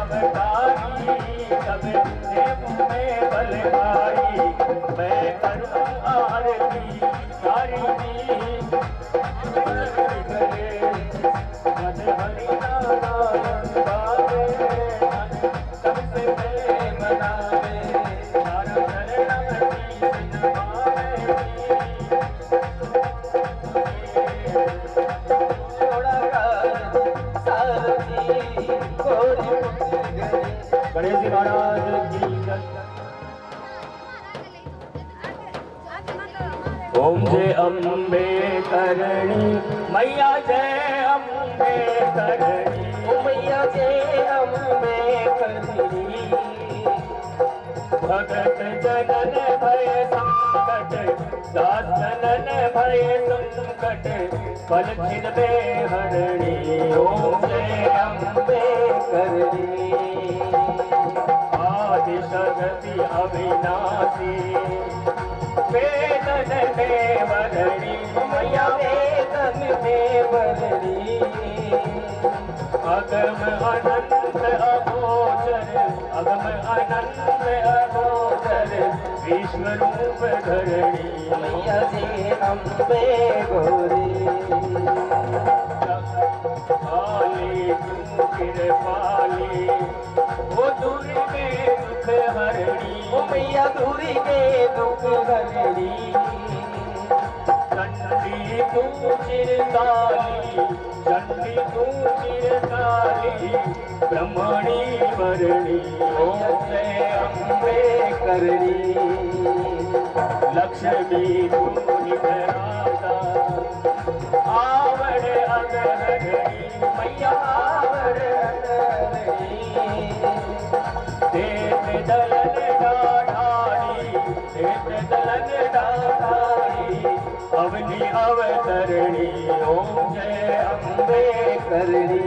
अवतारी सब देव में बलवारी मैं करूं आरती सारी गणेश जी महाराज की जय। ओम जय अम्बे करणी मैया जय अम्बे करणी मैया जय अम्बे करणी भगत जनन भय संकट दास जनन भय संकट फल छिदबे हरणी ओम जय अम्बे करणी आदिशक्ति अविनाशी वेदन देवरणी मैया वेदन देवरणी अगम अनंत अगोचर अगम अनंत अगोचर विश्व रूप धरणी मैया जी अम्बे गौरी आली तू कृपाली वो दुर्गे दुख हरणी ओ मैया दुर्गे दुख हरणी चंडी तू चिरकाली चंडी तू चिरकाली ब्रह्मणी वरणी ओम जय अम्बे करणी लक्ष्मी तू निधराता आवड़ अगहरणी मैया आवड़ अगहरणी देत दलन डाढ़ाड़ी देत दलन डाढ़ाड़ी अवनी अवतरणी ओम जय अम्बे करणी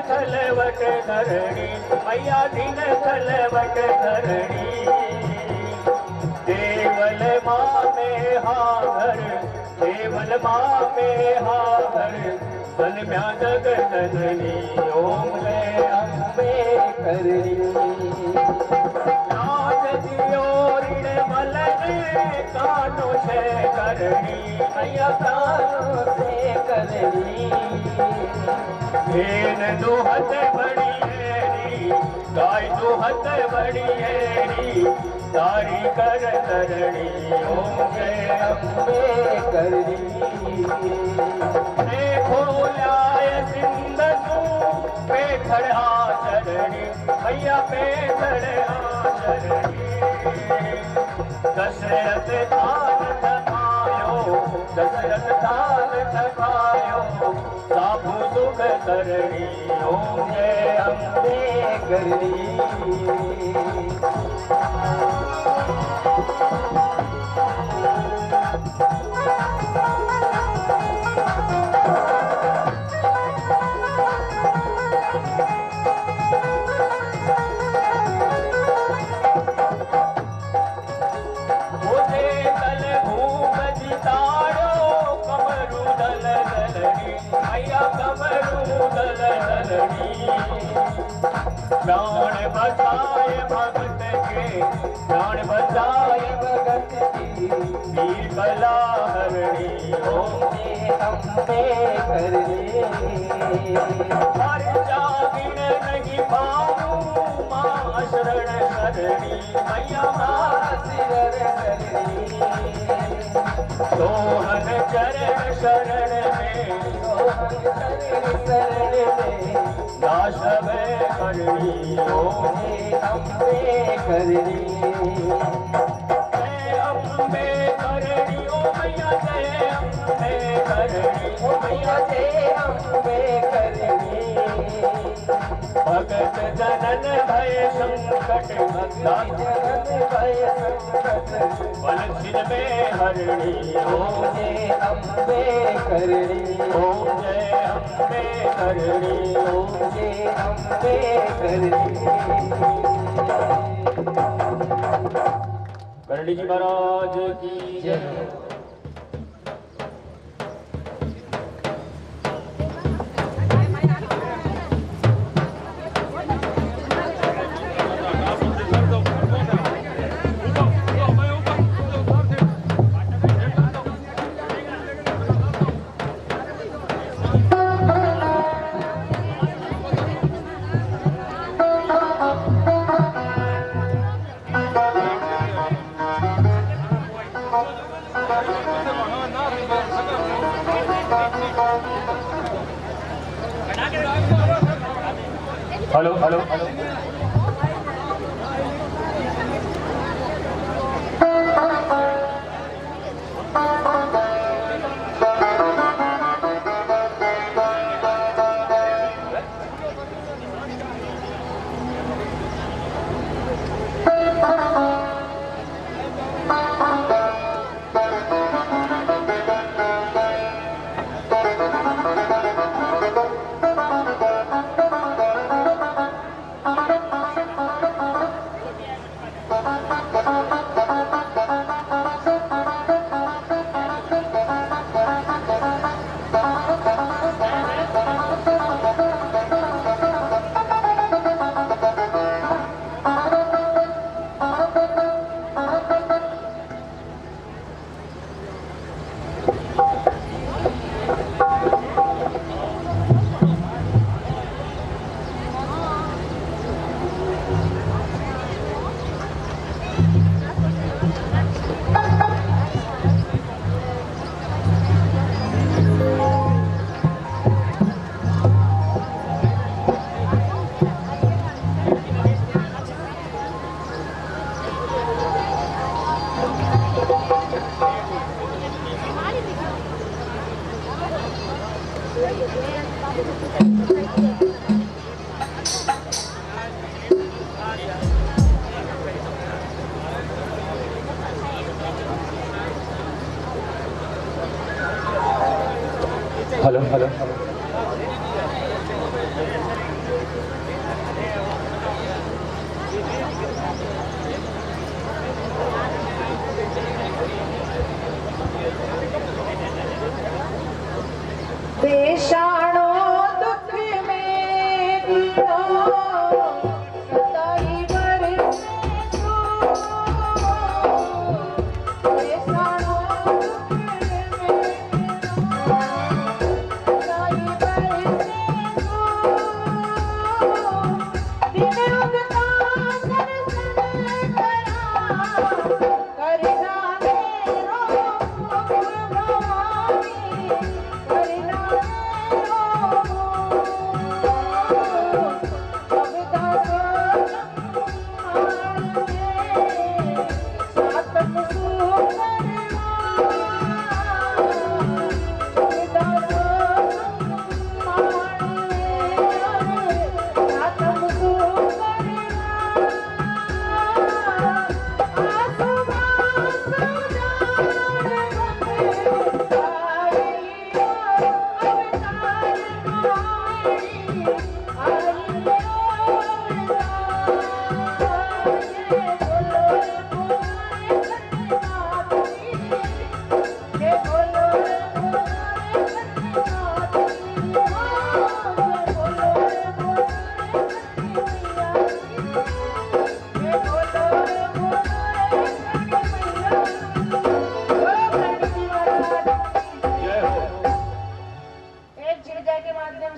थलवट धरणी मैया दिन थलवट धरणी देवल माँ में हागर देवल माँ में हागर सलम्या जगत धनी ओम जय अम्बे करणी नाच दियो ऋण मलन कानो से करणी मैया कानो से करणी भेन दुहत बड़ी हेरी गाय दुहत बड़ी हेरी तारी कर तरणी ओम जय अम्बे करणी देखो ल्याय सिंधु पेखड़ आचरणी भैया पेखड़ आचरणी दशरथ थान थकायो दशरथ थान थकायो साबु सुख करणी ओम जय अम्बे करणी प्राण बचाए भगत के प्राण बचाए भगत की वीर बला हरणी ओम जय अम्बे करणी हर जागिन नहीं पाऊं माँ शरण करणी मैया माँ शरण करणी सोहन चरण शरण में सोहन चरण में दाशव करणी ओम जय अम्बे करणी जय अम्बे करणी ओ मैया जय अम्बे करणी ओ मैया जय अम्बे करणी भगत जनन भय संकट बल छिन में हरणी ओम जय अम्बे करणी ओम जय अम्बे करणी ओम जय अम्बे करणी। करणी जी महाराज की जय। Hello hello hello hello hello बेशाणो दुख में पीड़ो सताई बरसे तू बेशाणो दुख में पीड़ो सताई बरसे तू दिन उगता दर्शन करा कर जाने रो भवानी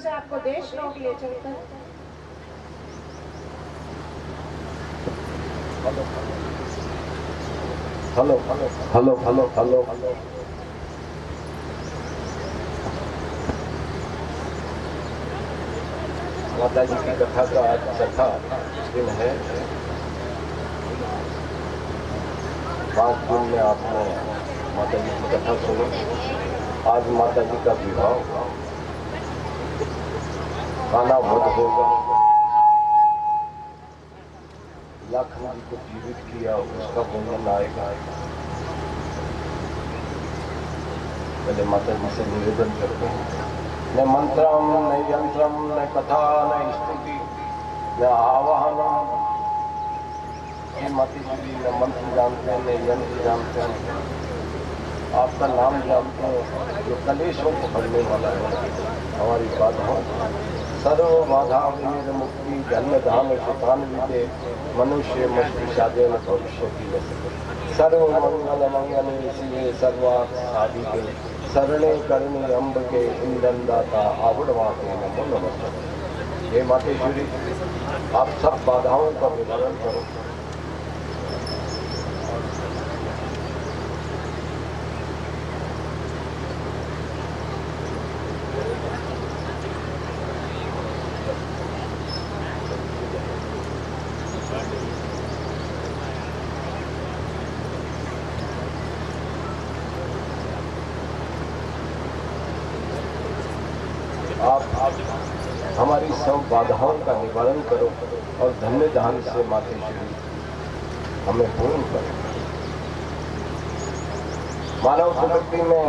आपको देश लौट ले चलता है। Hello hello hello hello hello hello. माता जी की कथा का आज चौथा दिन है। 5 दिन में आपने माता जी की कथा सुनी। आज माता जी का विवाह काना वध होगा, लखन जी को जीवित किया, उसका वर्णन आएगा। पहले माता जी से निवेदन करते हैं, न मंत्रम न यंत्रम न कथा न स्तुति न आवाहनम। ये माता जी न मंत्र जानते हैं न यंत्र जानते हैं, आपका नाम जानते हैं जो कलेशों को भरने वाला है। हमारी बाधाओं सर्व बाधा मुक्ति जन्म धाम सुतान विदे मनुष्य मस्तिषादे भविष्य की सर्व मंगल मंगल शिवे सर्वार्थ साधिके शरणे करणी अम्ब के इंदन दाता आवड़वा के नमो नमः। हे मातेश्वरी, आप सब बाधाओं का निवारण करो। आप हमारी सब बाधाओं का निवारण करो और धन्य दान से मातेश्वरी हमें पूर्ण करो। मानव प्रकृति में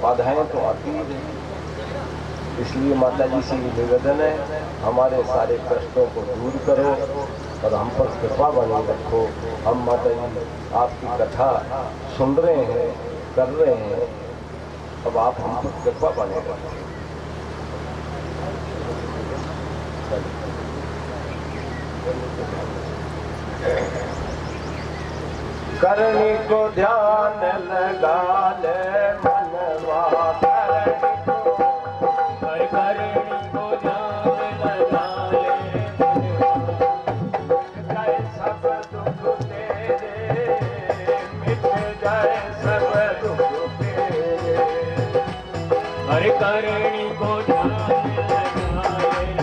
बाधाएं तो आती ही, इसलिए माता जी से निवेदन है, हमारे सारे कष्टों को दूर करो और हम पर कृपा बनी रखो। हम माता जी आपकी कथा सुन रहे हैं, कर रहे हैं, अब आप हम पर कृपा बने रखो। करनी को ध्यान लगा ले मनवा, करनी को ध्यान लगा ले जाए सब दुख तेरे, मिट जाए सब दुख तेरे। हर करनी को ध्यान लगा ले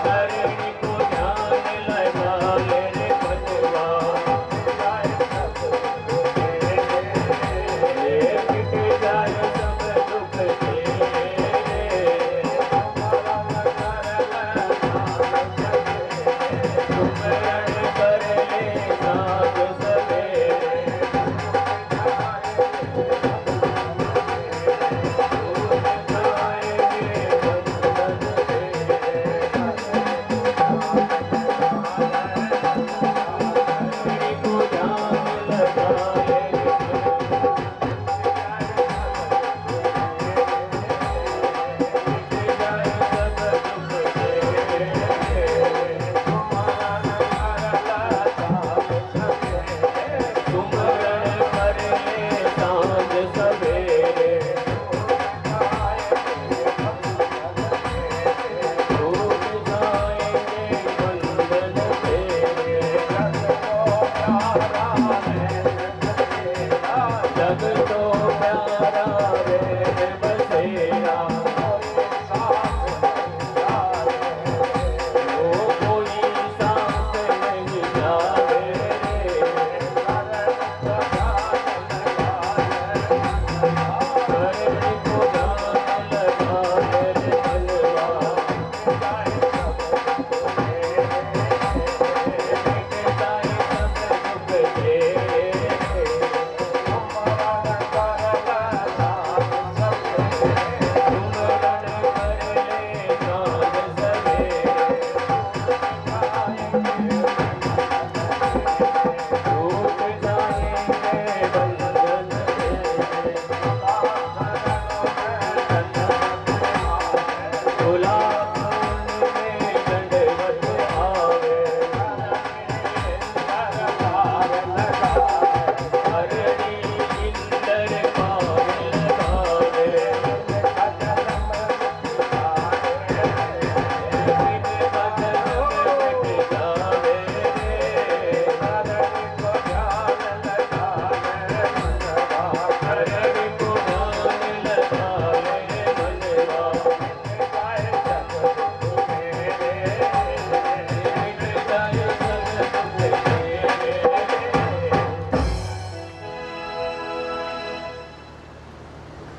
करणी को ध्यान लगा ले रे बनवा मिट जाए सब दुख सुमरण कर ले साँझ सवेरे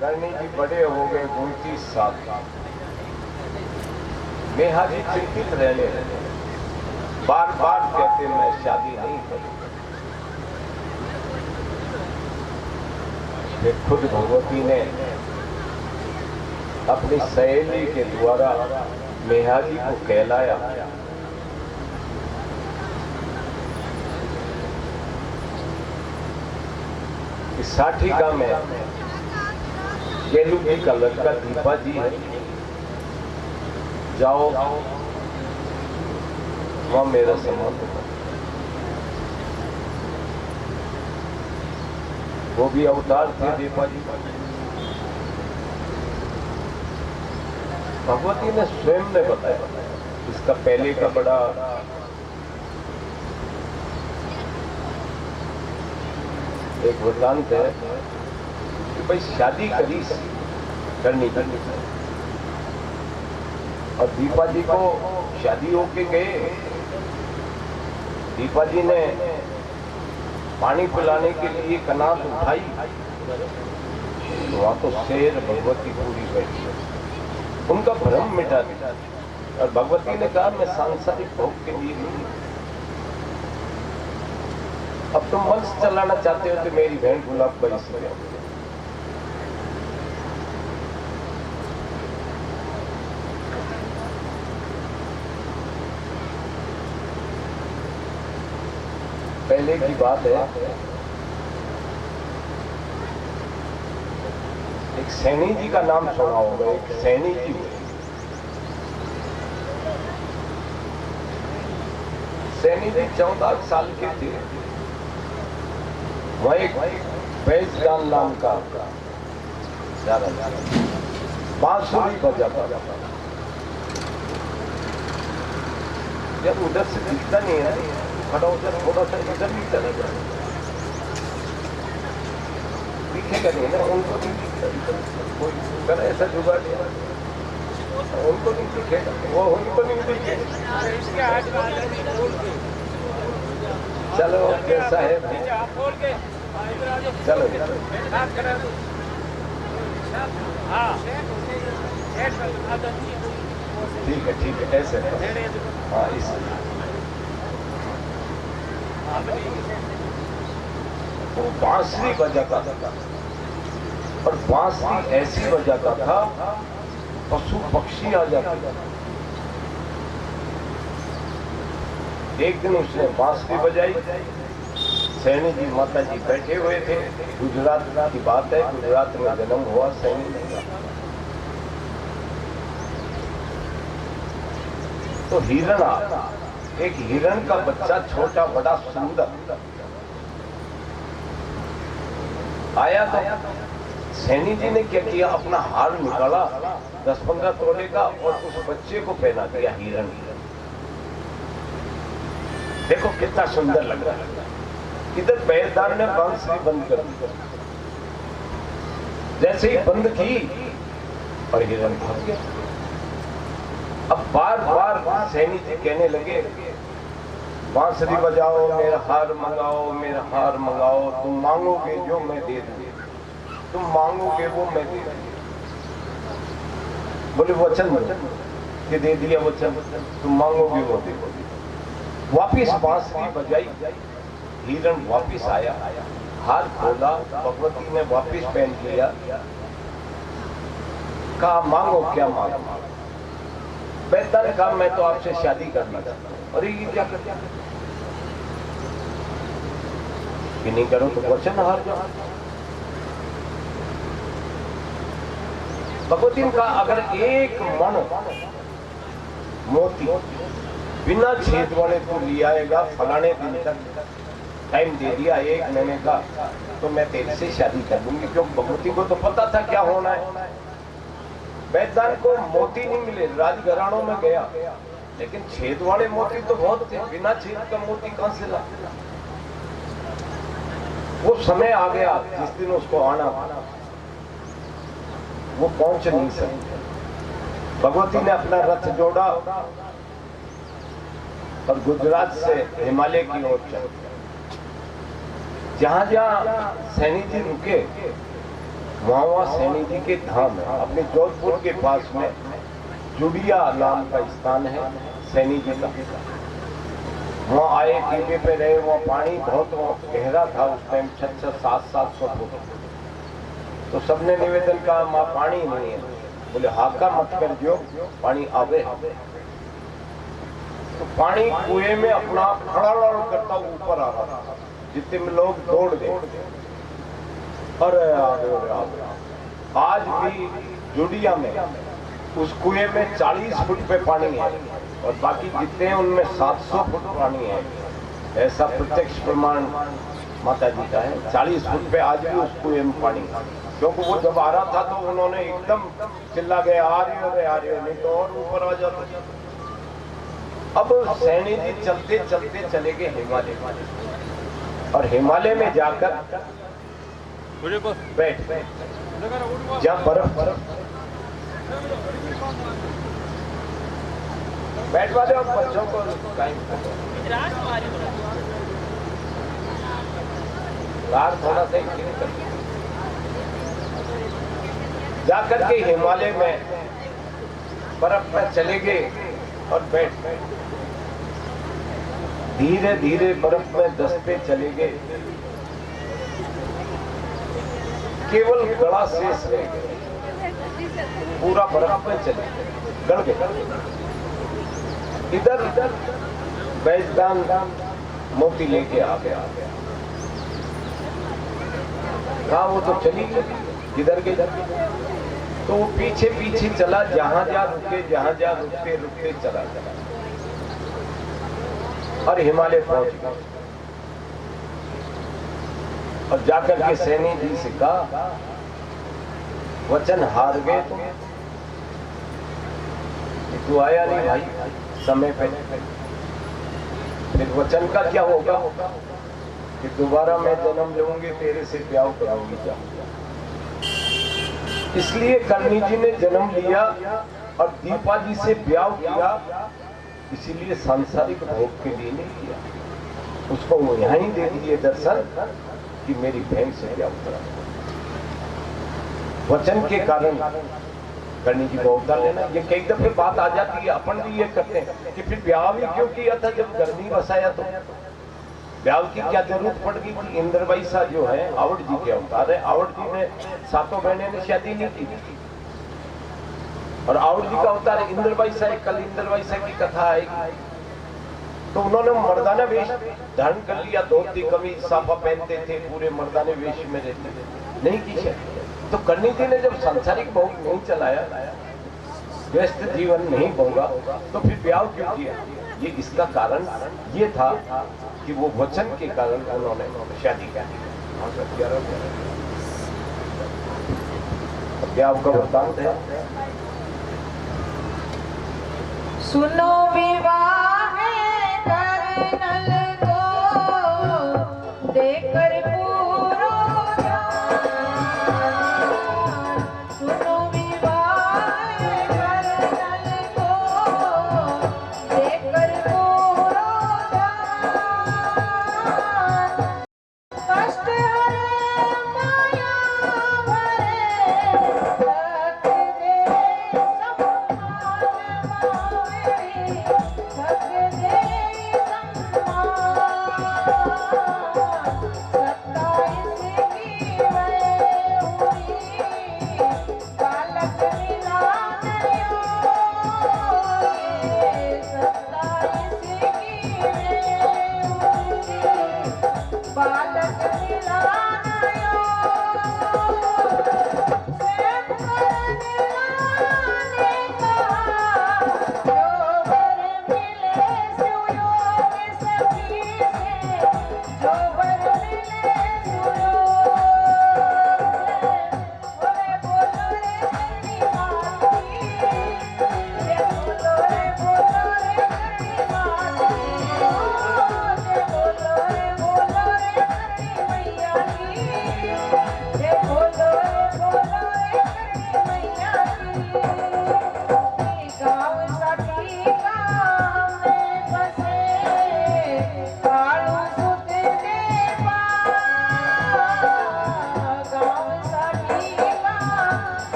करणी जी बड़े हो गए 29 साल। मेहा जी चिंतित रहने लगे, बार बार कहते मैं शादी नहीं करूंगा। फिर खुद भगवती ने अपनी सहेली के द्वारा मेहा जी को कहलाया। साठीका में केलू जी का लड़का दीपा जी है, जाओ वहां मेरा संबंध है। वो भी अवतार थे दीपा जी। भगवती ने स्वयं ने बताया। इसका पहले का बड़ा एक वृतांत है कि भाई शादी करनी और दीपा जी को शादी होके गए। दीपा जी ने पानी पिलाने के लिए कनात उठाई, तो वहां तो शेर भगवती पूरी बैठी, उनका भ्रम मिटा दिया। और भगवती ने कहा मैं सांसारिक भोग के लिए नहीं, अब तुम वंश चलाना चाहते हो तो मेरी बहन गुलाब बड़ी से जाओ। पहले की बात है, एक सैनी जी का नाम सुना होगा। एक सैनी जी हुए, सैनी जी 14 साल के थे। वह एक फैजदान नाम का बांसुरी बजाता। जब उधर से दिखता नहीं है, खड़ा उधर थोड़ा सा इधर भी चला जाए, दिखेगा नहीं ना, उनको भी दिखता। कोई करे ऐसा जुगाड़ उनको नहीं दिखेगा, वो उनको नहीं दिखेगा। चलो कैसा है चलो ठीक है ऐसे हाँ इस वो बांसुरी बजाता था और बांसुरी ऐसी बजाता था पशु पक्षी आ जाते। एक दिन उसने बांसुरी बजाई, सैनी जी माता जी बैठे हुए थे। गुजरात की बात है, गुजरात में जन्म हुआ सैनी जी का। तो हिरण एक हिरण का बच्चा छोटा बड़ा सुंदर आया। तो सैनी जी ने क्या किया, अपना हार निकाला 10-15 तोले का और उस बच्चे को पहना दिया हिरण। देखो कितना सुंदर लग रहा है। इधर बैलदार ने बांसुरी बंद कर दी। जैसे ही बंद की और हिरण भाग गया। अब बार बार सैनी जी कहने लगे, बांसुरी बजाओ, मेरा हार मंगाओ, मेरा हार मंगाओ। तुम मांगोगे जो मैं दे दूंगी, तुम मांगोगे वो मैं दे दूंगी। बोले वचन कि दे दिया वचन, तुम मांगोगे वो दे दोगे। वापिस बांसुरी बजाई, हिरण वापिस आया, हार खोला, भगवती ने वापिस पहन लिया। कहा मांगो क्या मांगो। बेहतर कहा मैं तो आपसे शादी करना चाहता हूँ। अरे ये क्या कर कि नहीं करो तो वचन हार जाओ। भगवती ने कहा अगर एक मन मोती बिना छेद वाले को ले आएगा, फलाने दिन तक टाइम दे दिया 1 महीने का, तो मैं तेरे से शादी कर दूंगी। क्योंकि भगवती को तो पता था क्या होना है। वैद्यनाथ को मोती नहीं मिले, राजघरानों में गया, लेकिन छेद वाले मोती तो बहुत थे, बिना छेद का मोती कहां से ला। वो समय आ गया जिस दिन उसको आना था, वो पहुंच नहीं सकी। भगवती ने अपना रथ जोड़ा और गुजरात से हिमालय की ओर चल। जहां जहां सैनी जी रुके वहां वहां सैनी जी के धाम है। अपने जोधपुर के पास में जुड़िया नाम का स्थान है सैनी जी का। वहां आए, टीपे पे रहे। वहां पानी बहुत गहरा था उस टाइम, 600-700 फुट। तो सबने निवेदन कहा माँ पानी नहीं है। बोले हाका मत कर जो पानी आवे। तो पानी कुएं में अपना खड़ा करता ऊपर आ रहा था, जितने में लोग दौड़ गए। अरे आज भी जुड़िया में उस कुएं में 40 फुट पे पानी है और बाकी जितने हैं उनमें 700 फुट पानी है। ऐसा प्रत्यक्ष प्रमाण माता जी का है। 40 फुट पे आज भी उस कुएं में पानी है। क्योंकि वो जब आ रहा था तो उन्होंने एकदम चिल्ला गए आ रही हो, नहीं तो और ऊपर आ जाते। अब सैनी जी चलते चलते चले गए हिमालय, और हिमालय में जाकर बैठ जहाँ बर्फ बैठ वाले और बच्चों को थोड़ा सा जाकर के हिमालय में बर्फ में चले गए और बैठ धीरे धीरे बर्फ में दसते चले गए। केवल गला शेष रह गए, पूरा बर्फ में चले गड़ गए। इधर बैजदान मोती लेके आ गया। कहा वो तो चली गई, किधर गई? तो वो पीछे पीछे चला, जहां जहां रुके रुकते चला और हिमालय पहुंच गया। और जाकर के सैनी जी से कहा वचन हार गए तुम, तू आया नहीं भाई समय पे। फिर वचन का क्या होगा कि दोबारा मैं जन्म लूंगी, तेरे से ब्याह कराऊंगी। क्या इसलिए कर्णी जी ने जन्म लिया और दीपा जी से ब्याह किया इसीलिए सांसारिक भोग के लिए नहीं किया। उसको वो यहाँ ही दे दिए दर्शन कि मेरी बहन से क्या उतरा। वचन के कारण करनी की को अवतार लेना। ये कई दफे बात आ जाती है, अपन भी ये करते हैं कि फिर ब्याह भी क्यों किया था जब गर्मी बसाया तो ब्याह की क्या जरूरत पड़ गई थी। इंद्रबाई सा जो है आवड़ जी के अवतार है। आवड़ जी ने सातों बहनें ने शादी नहीं की और आवड़ जी का अवतार है इंद्रबाई सा। कल इंद्रबाई सा की कथा आएगी तो उन्होंने मर्दाना वेश धारण कर लिया, धोती कमीज साफा पहनते थे, पूरे मर्दाने वेश में रहते थे, नहीं की शादी। तो करनी थी ने जब सांसारिक भोग नहीं चलाया, व्यस्त जीवन नहीं भोगा तो फिर ब्याह क्यों किया। ये इसका कारण ये था कि वो वचन के कारण उन्होंने शादी की। ब्याह का वृतांत है। सुनो विवाह करनल को देकर पूरो सुनो विवाह करनल को देकर पूरो कष्ट हरे माया भरे सत दे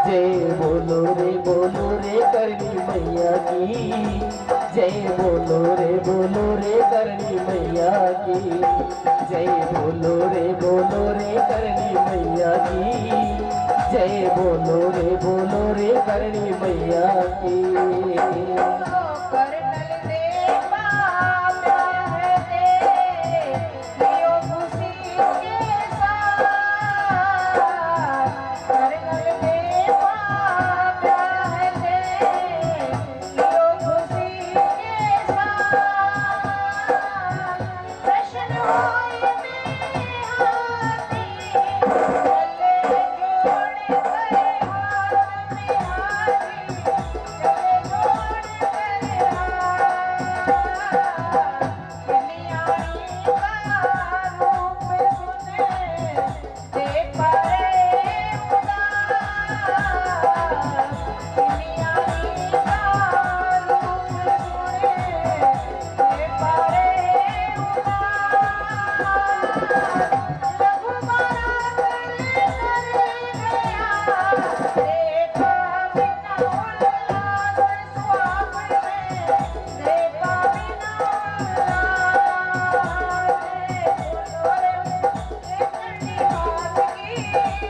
जय बोलो रे करनी मैया की, जय बोलो रे करनी मैया की, जय बोलो रे करनी मैया की। करनल देवा ब्याह दे लियो खुशी के साथ। करनल देवा ब्याह दे लियो खुशी के साथ। प्रश्न होए में हाथी चले जोड़ करे हाथ में हाथी चले जोड़ करे हाथ।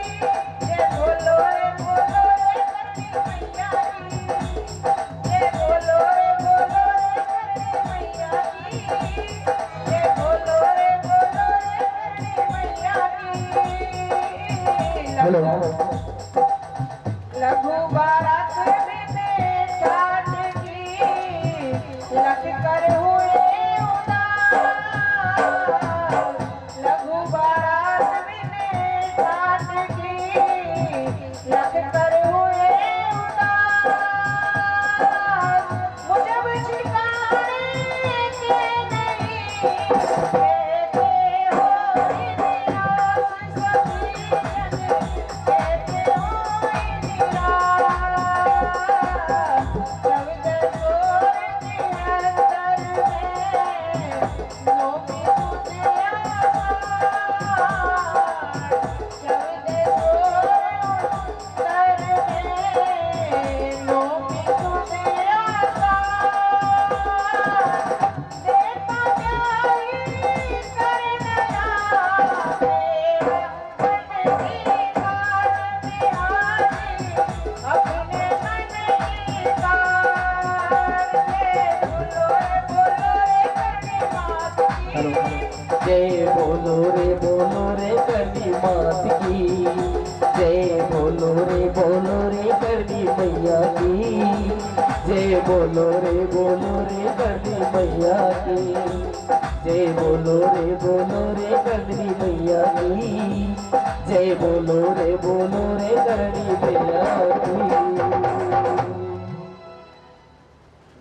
जय बोलो रे करनी मैया की, जय बोलो रे करनी मैया की, जय बोलो रे करनी मैया की। हेलो लघु बारात में छाट की, लख कर हुए उदास। लघु बारात में छाट की, लख कर हुए उदास। मुझब ठिकाने के नहीं, कहते हो निराश सभी जन, कहते हो निराश। शब्द छोड़ निरंतर में नौमी तुझे आभार। शब्द छोड़ निरंतर में नौमी तुझे आभार। देता जाहि कर नया तेरा मन की कार बिहारी, अपने मन की कार। जय बोलो रे करनी मात की, जय बोलो रे करनी मैया की, जय बोलो रे करनी मैया की, जय बोलो रे करनी मैया की, जय बोलो रे करनी मैया की।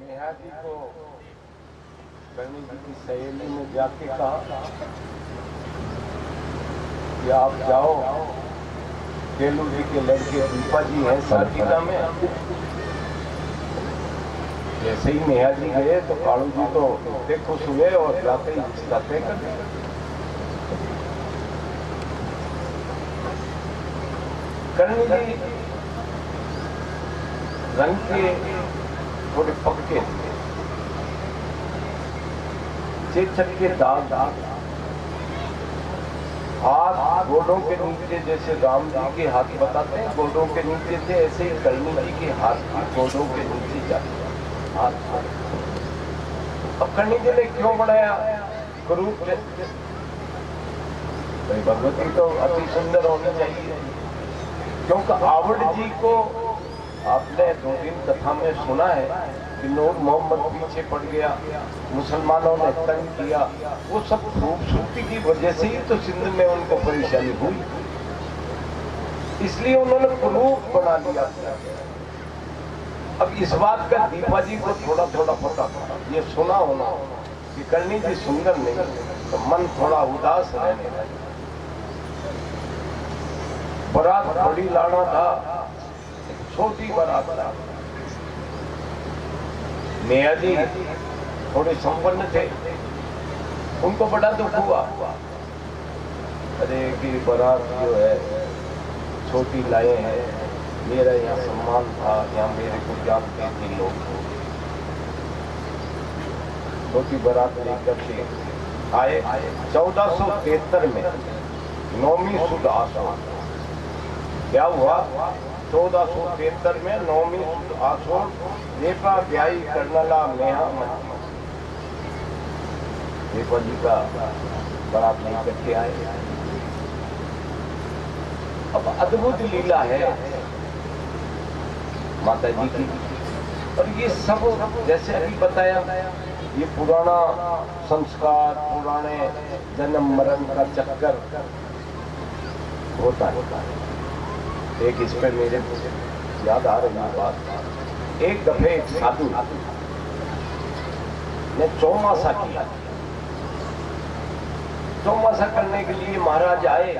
नेहा जी को करनी जी की सहेली ने जाके कहा कि आप जाओ, केलू जी के लड़के दीपा जी हैं सारकिला में। जैसे ही नेहा जी गए तो कालू जी तो इतने खुश हुए और जाते ही रिश्ता तय कर दिया। करनी जी रंग के थोड़े पक्के थे, चेचक के दाग हाथ गोडों के नीचे, जैसे राम जी के हाथ बताते हैं गोडों के नीचे थे, ऐसे ही करनी जी के हाथ गोडों के नीचे जाते हाथ। अब करनी जी ने क्यों बनाया क्रूप? भाई भगवती तो अति सुंदर होनी चाहिए, क्योंकि आवड़ जी को आपने 2 दिन कथा में सुना है कि नूर मोहम्मद पीछे पड़ गया, मुसलमानों ने तंग किया। वो सब खूबसूरती की वजह से ही तो सिंध में उनको परेशानी हुई, इसलिए उन्होंने प्रूफ बना लिया। अब इस बात का दीपा जी को थोड़ा थोड़ा पता था, ये सुना होना कि करनी जी सुंदर नहीं, तो मन थोड़ा उदास रहने लगा। बारात बड़ी लाना था, छोटी बारात था। नेहा जी थोड़े संपन्न थे, उनको बड़ा दुख हुआ, अरे कि बारात जो है छोटी लाए हैं, मेरा यहाँ सम्मान था, यहाँ मेरे को जानते थे लोग। छोटी बारात लेकर के आए 1473 में 9वीं सुद आसों। क्या हुआ 1473 में 9वीं सुद आसों, देपा ब्याई करनला नेहा मची। देपा जी का बारात लेकर के आए। अब अद्भुत लीला है माता जी की, और ये सब जैसे अभी बताया, ये पुराना संस्कार, पुराने जन्म मरण का चक्कर होता है। एक इस पे मेरे याद आ रही बात, एक दफे एक साधु ने चौमासा किया। चौमासा करने के लिए महाराज आए।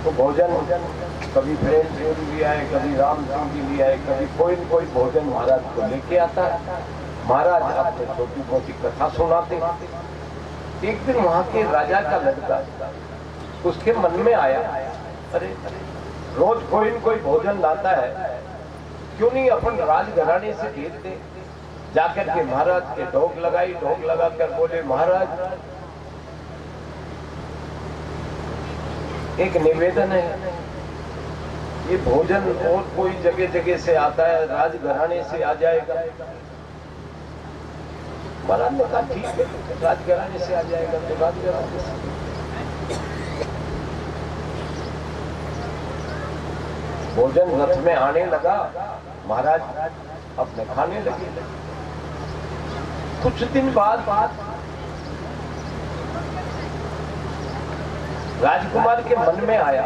तो भोजन कभी प्रेम सिंह जी भी आए, कभी राम सिंह जी भी आए, कभी कोई न कोई भोजन महाराज को लेके आता है। महाराज आपने छोटी मोटी कथा सुनाते। एक दिन वहां के राजा का लड़का, उसके मन में आया, अरे रोज कोई न कोई भोजन लाता है, क्यों नहीं अपन राजघराने से भेज दे। जाकर के महाराज के ढोक लगाई, ढोक लगाकर बोले, महाराज एक निवेदन है, ये भोजन और कोई जगह जगह से आता है, राजघराने से आ जाएगा। महाराज ने कहा ठीक है, राजघराने से आ जाएगा तो राजघराने से। भोजन रथ में आने लगा, महाराज अपने खाने लगे। कुछ दिन बाद राजकुमार के मन में आया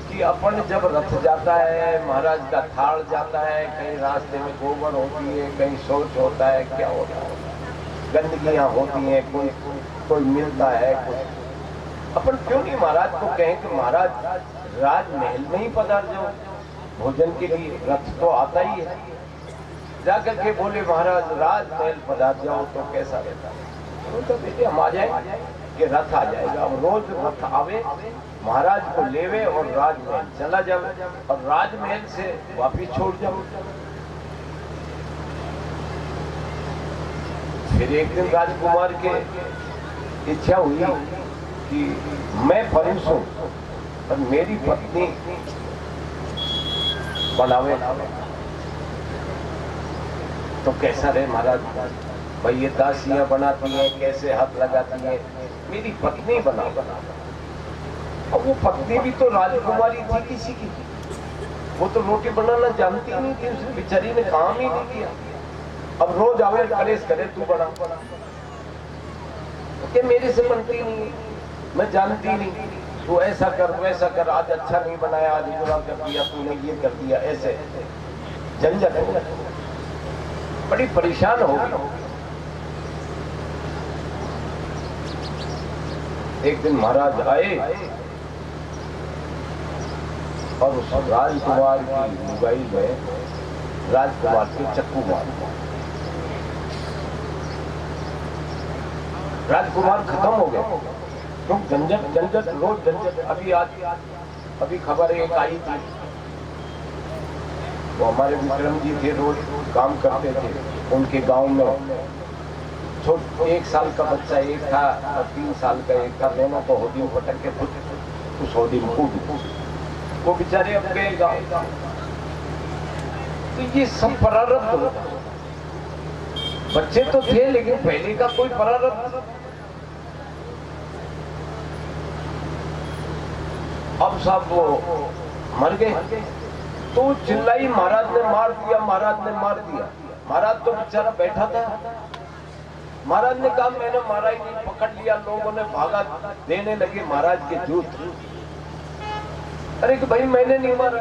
कि अपन जब रथ जाता है, महाराज का थाल जाता है, कहीं रास्ते में गोबर होती है, कहीं शौच होता है, क्या होता है, गंदगियां होती हैं, कोई मिलता है कुछ। अपन क्यों नहीं महाराज को कहें कि महाराज राजमहल में ही पधार जाओ भोजन के लिए, रथ तो आता ही है। जाकर के बोले महाराज राजमहल पधार जाओ तो कैसा रहता है। तो बेटे हम आ जाए कि रथ आ जाएगा, अब रोज रथ आवे, महाराज को लेवे और राजमहल चला जावे और राजमहल से वापिस छोड़ जाओ। फिर एक दिन राजकुमार के इच्छा हुई कि मैं पुरुष हूं और मेरी पत्नी बनावे तो कैसा रहे महाराज। भाई ये दासियां बनाती हैं, कैसे हाथ लगाती हैं, मेरी पत्नी बना। और वो पत्नी भी तो राजकुमारी थी किसी की, वो तो रोटी बनाना जानती नहीं थी, उस बेचारी ने काम ही नहीं किया। अब रोज आवे कलेश करे तू बना, कि मेरे से बनती नहीं, मैं जानती नहीं, तू ऐसा कर वैसा कर, आज अच्छा नहीं बनाया, आज बुरा कर दिया, तूने ये कर दिया, ऐसे झंझट हो, बड़ी परेशान हो गई। एक दिन महाराज आए और उस राजकुमार की लुगाई में राजकुमार के चक्कू मार। राजकुमार खत्म हो गए, तो झंझट रोज झंझट। अभी खबर एक आई थी, वो हमारे विक्रम जी थे, रोज काम करते थे उनके गांव में। 1 साल का बच्चा एक था और 3 साल का एक था, दोनों को होदी पटक के उस होदी में कूद, वो बेचारे अब गए गाँव। तो ये सब प्रारब्ध, बच्चे तो थे लेकिन पहले का कोई प्रारब्ध। अब सब वो मर गए, तो चिल्लाई महाराज ने मार दिया, महाराज ने मार दिया। महाराज तो बेचारा बैठा था, महाराज ने कहा मैंने मारा ही नहीं, पकड़ लिया, लोगों ने भागा, देने लगे महाराज के जूत। अरे कि भाई मैंने नहीं मारा,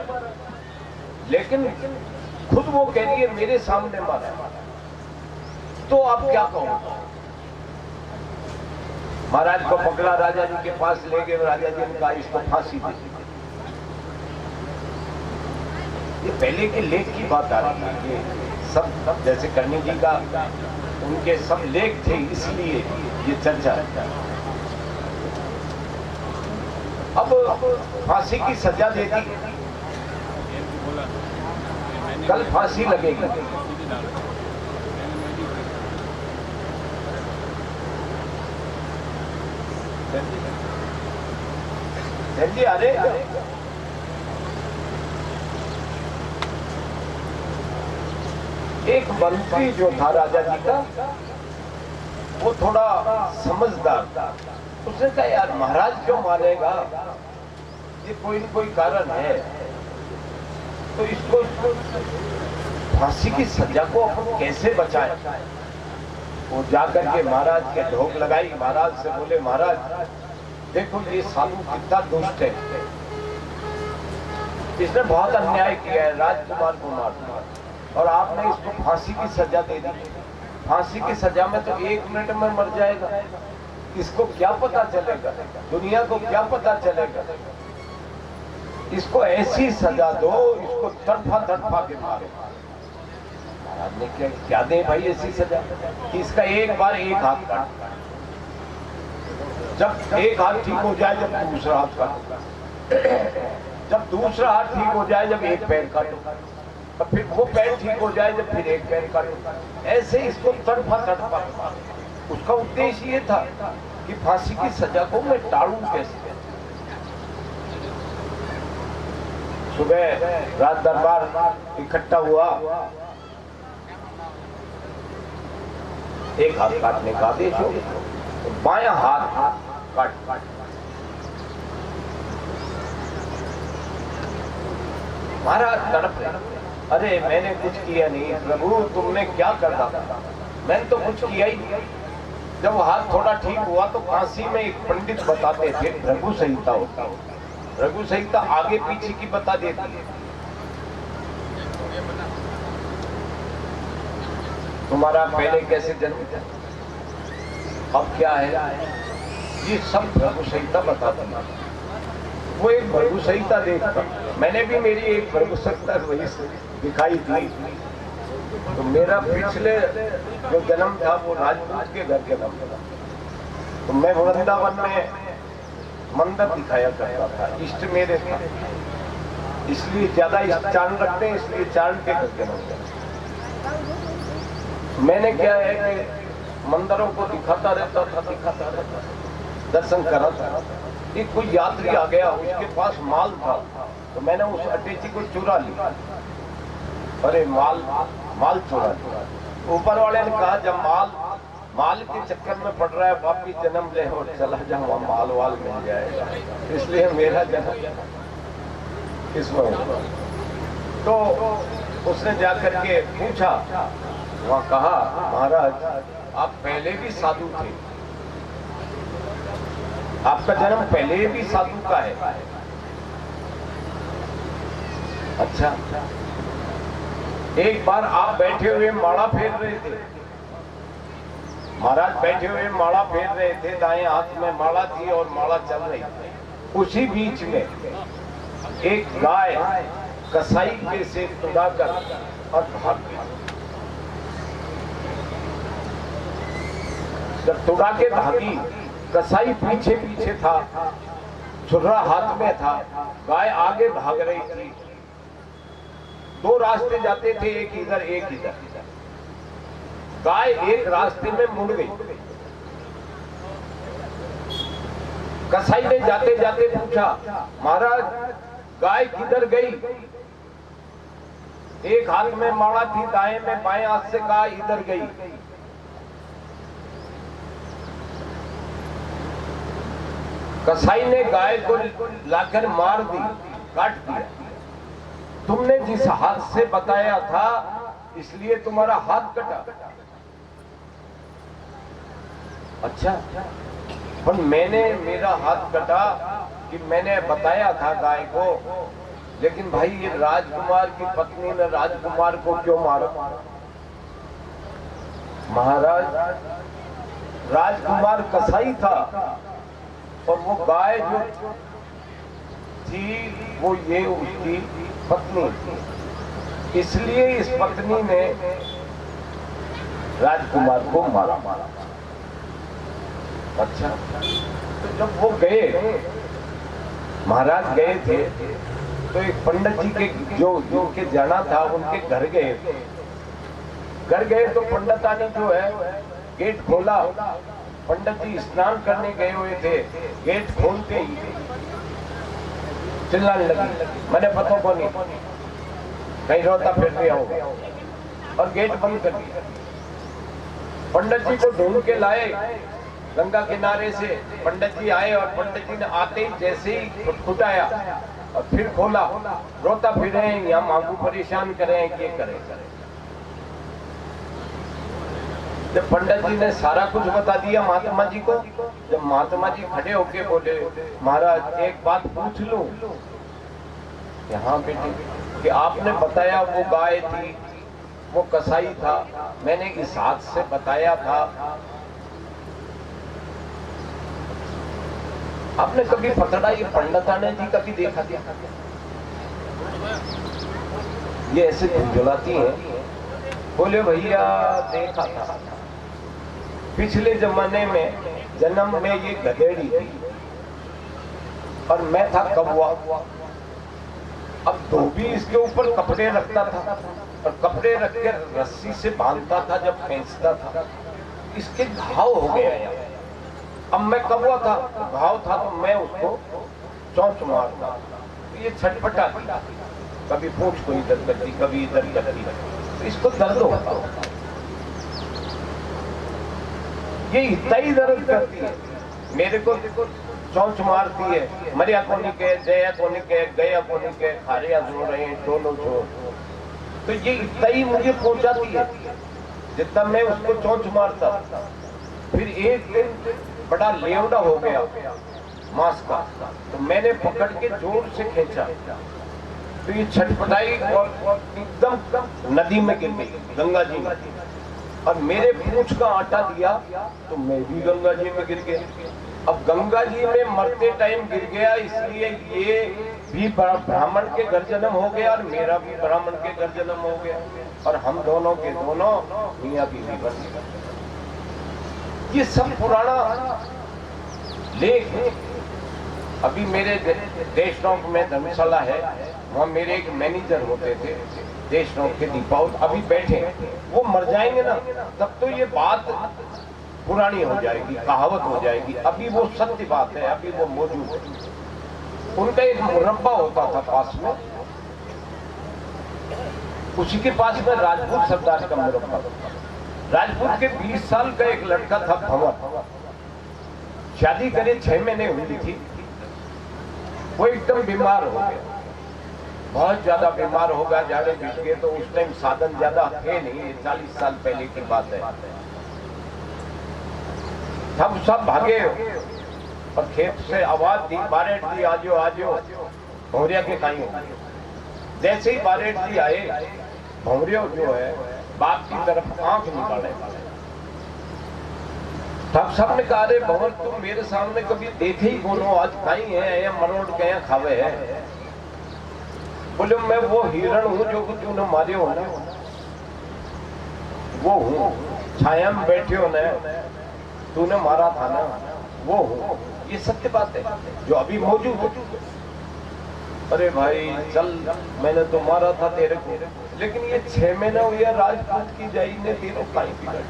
लेकिन खुद वो कह रही है मेरे सामने मारा, तो आप क्या कहो। महाराज को पकड़ा, राजा जी के पास ले गए, राजा जी ने कहा इसको फांसी दे। ये पहले के लेख की बात आ रही है, ये सब जैसे करनी जी का उनके सब लेख थे, इसलिए ये चर्चा है। अब फांसी की सजा दे दी, कल फांसी लगेगी। अरे एक मंत्री जो था राजा जी का, वो थोड़ा समझदार था। उसने कहा यार महाराज क्यों मारेगा, ये कोई न कोई कारण है, तो इसको फांसी की सजा को अपन कैसे बचाएं। वो जाकर के महाराज के ढोक लगाई, महाराज से बोले महाराज देखो ये साधु कितना दुष्ट है, इसने बहुत अन्याय किया है, राजकुमार को मार दिया और आपने इसको फांसी की सजा दे दी। फांसी की सजा में तो 1 मिनट में मर जाएगा, इसको क्या पता चलेगा, दुनिया को क्या पता चलेगा। इसको ऐसी सजा दो, इसको तड़फा के मारो। महाराज ने क्या दे भाई ऐसी सजा कि इसका एक बार एक हाथ काट, जब एक हाथ ठीक हो जाए जब दूसरा हाथ काटो, जब दूसरा हाथ ठीक हो जाए जब एक पैर काटो, तो फिर वो पैर ठीक हो जाए जब फिर एक पैर काटो। ऐसे इसको तड़फा। उसका उद्देश्य ये था कि फांसी की सजा को मैं टाळूं कैसे, सुबह रात दरबार इकट्ठा हुआ, एक हाथ काटने का आदेश हो, बायां हाथ काट। महाराज तड़प रहे, अरे मैंने कुछ किया नहीं प्रभु, तुमने क्या कर रहा? मैंने तो कुछ किया ही नहीं। जब हाथ थोड़ा ठीक हुआ तो काशी में एक पंडित बताते थे, रघु संहिता होती है, रघु संहिता आगे पीछे की बता देती है। तुम्हारा पहले कैसे जन्म था, अब क्या है, ये सब रघु संहिता बताती है। वो एक भृगु संहिता देखता, मैंने भी मेरी एक भृगु संहिता वही दिखाई थी। तो मेरा पिछले जो जन्म था वो राजपूत के घर के जन्म था। तो मैं वृंदावन में मंदिर दिखाया करता था, इष्ट मेरे था, इसलिए ज्यादा चांद रखते हैं, इसलिए चांद के घर के जन्म। मैंने क्या है कि मंदिरों को दिखाता रहता था, दर्शन करा था। एक कोई यात्री आ गया, उसके पास माल था, तो मैंने उस अटैची को चुरा लिया। अरे माल चुरा लिया। ऊपर वाले ने कहा जब माल के चक्कर में पड़ रहा है, वापिस जन्म ले और चला जाऊँ, माल वाल मिल जाएगा, इसलिए मेरा जन्म इसमें हुआ। तो उसने जाकर के पूछा, वहां कहा महाराज आप पहले भी साधु थे, आपका जन्म पहले भी साधु का है। अच्छा, एक बार आप बैठे हुए माला फेर रहे थे, महाराज बैठे हुए माला फेर रहे थे, दाएं हाथ में माला थी और माला चल रही थी। उसी बीच में एक गाय कसाई के से तुड़ाकर और भाग गई। जब तुड़ा के भागी, कसाई पीछे पीछे था, छुरा हाथ में था, गाय आगे भाग रही थी। दो रास्ते जाते थे, एक इधर एक इधर। गाय एक रास्ते में मुड़ गई। कसाई ने जाते जाते पूछा, महाराज गाय किधर गई? एक हाथ में माला थी, दाएं में, बाएं हाथ से गाय इधर गई। कसाई ने गाय को लाकर मार दी, काट दिया। तुमने जिस हाथ से बताया था इसलिए तुम्हारा हाथ कटा। अच्छा, पर मेरा हाथ कटा कि मैंने बताया था गाय को, लेकिन भाई ये राजकुमार की पत्नी ने राजकुमार को क्यों मारा? महाराज राजकुमार कसाई था और वो गाय जो थी वो ये उसकी पत्नी थी, इसलिए इस पत्नी ने राजकुमार को मारा। अच्छा, तो जब वो गए, महाराज गए थे, तो एक पंडित जी के जो के जाना था उनके घर गए तो पंडितानी जो है गेट खोला। पंडित जी स्नान करने गए हुए थे, गेट खोलते ही चिल्लाने लगी, मैंने पता को नहीं, कहीं रोता फिर रहा होगा, और गेट बंद कर दिया। पंडित जी को ढूंढ के लाए गंगा किनारे से। पंडित जी आए और पंडित जी ने आते ही जैसे ही खुटाया और फिर खोला, रोता फिर रहे हैं, यहाँ मांगू परेशान करें, ये करें। जब पंडित जी ने सारा कुछ बता दिया महात्मा जी को, जब महात्मा जी खड़े होके बोले, महाराज एक बात पूछ लूं? यहाँ बेटे कि आपने बताया वो गाय थी, वो कसाई था, मैंने इस हाथ से बताया था, आपने कभी पकड़ा ये पंडिताने जी कभी देखा था? ये ऐसे झुलाती हैं। बोले भैया देखा था, पिछले जमाने में जन्म में ये गधेड़ी थी और मैं था कौवा। अब धोबी इसके ऊपर कपड़े रखता था और कपड़े रख के रस्सी से बांधता था, जब फेंचता था इसके घाव हो गया। अब मैं कौवा था, घाव था, तो मैं उसको चोंच मारता, ये छटपटा थी। कभी पूंछ को इधर करती, कभी इधर करती, तो इसको दर्द होता। ये इतना ही दर्द करती है। मेरे को चौंच मारती है, मरिया कोनी के, जया कोनी के, गया कोनी के, खारिया सो रहे हैं, दोनों सो। तो ये इतना ही मुझे पहुंचाती है जितना मैं उसको चौंच मारता। फिर एक दिन बड़ा लेवड़ा हो गया मांस का, तो मैंने पकड़ के जोर से खींचा, तो ये छटपटाई और एकदम नदी में गिर गई, गंगा जी में। और मेरे पूंछ का आटा दिया तो मैं भी गंगा जी में गिर गया। अब गंगा जी में मरते टाइम गिर गया, इसलिए ये भी ब्राह्मण के घर जन्म हो गया और मेरा भी ब्राह्मण के घर जन्म हो गया, और हम दोनों के दोनों मियां बीवी बन गए। ये सब पुराना लेख है। अभी मेरे देशनोक में धर्मशाला है, वहाँ मेरे एक मैनेजर होते थे देशनोक के, दीपावली अभी बैठे, वो मर जाएंगे ना तब तो ये बात पुरानी हो जाएगी, कहावत हो जाएगी। अभी वो सत्य बात है, अभी वो मौजूद है। उनका एक मुरब्बा होता था पास में, उसी के पास में राजपूत सरदार का मुरब्बा। राजपूत के 20 साल का एक लड़का था भंवर, शादी करे 6 महीने हुई थी, वो एकदम बीमार हो गया, बहुत ज्यादा बीमार हो गया, जाड़े बीत गए। तो उस टाइम साधन ज्यादा थे नहीं, 40 साल पहले की बात है। हम सब भागे और खेत से आवाज दी, बारेट दी, आजो आजो, भौरिया के खाई। जैसे ही बारेट जी आए, भौरिया जो है बाप की तरफ आंख निकाले, तब सबने कहा, अरे भंवर तुम मेरे सामने कभी देखे ही बोलो, आज खाई है या मरोड़ के यहाँ खावे है। बोले मैं वो हिरण हूँ जो तूने मारे हो ना, वो हूँ। छाया में बैठे हो ना, तूने मारा था ना, वो हूँ। ये सत्य बात है जो अभी मौजूद है। अरे भाई चल, मैंने तो मारा था तेरे को, लेकिन ये 6 महीना हुआ राजपूत की जाई ने तेरे काई बिगड़,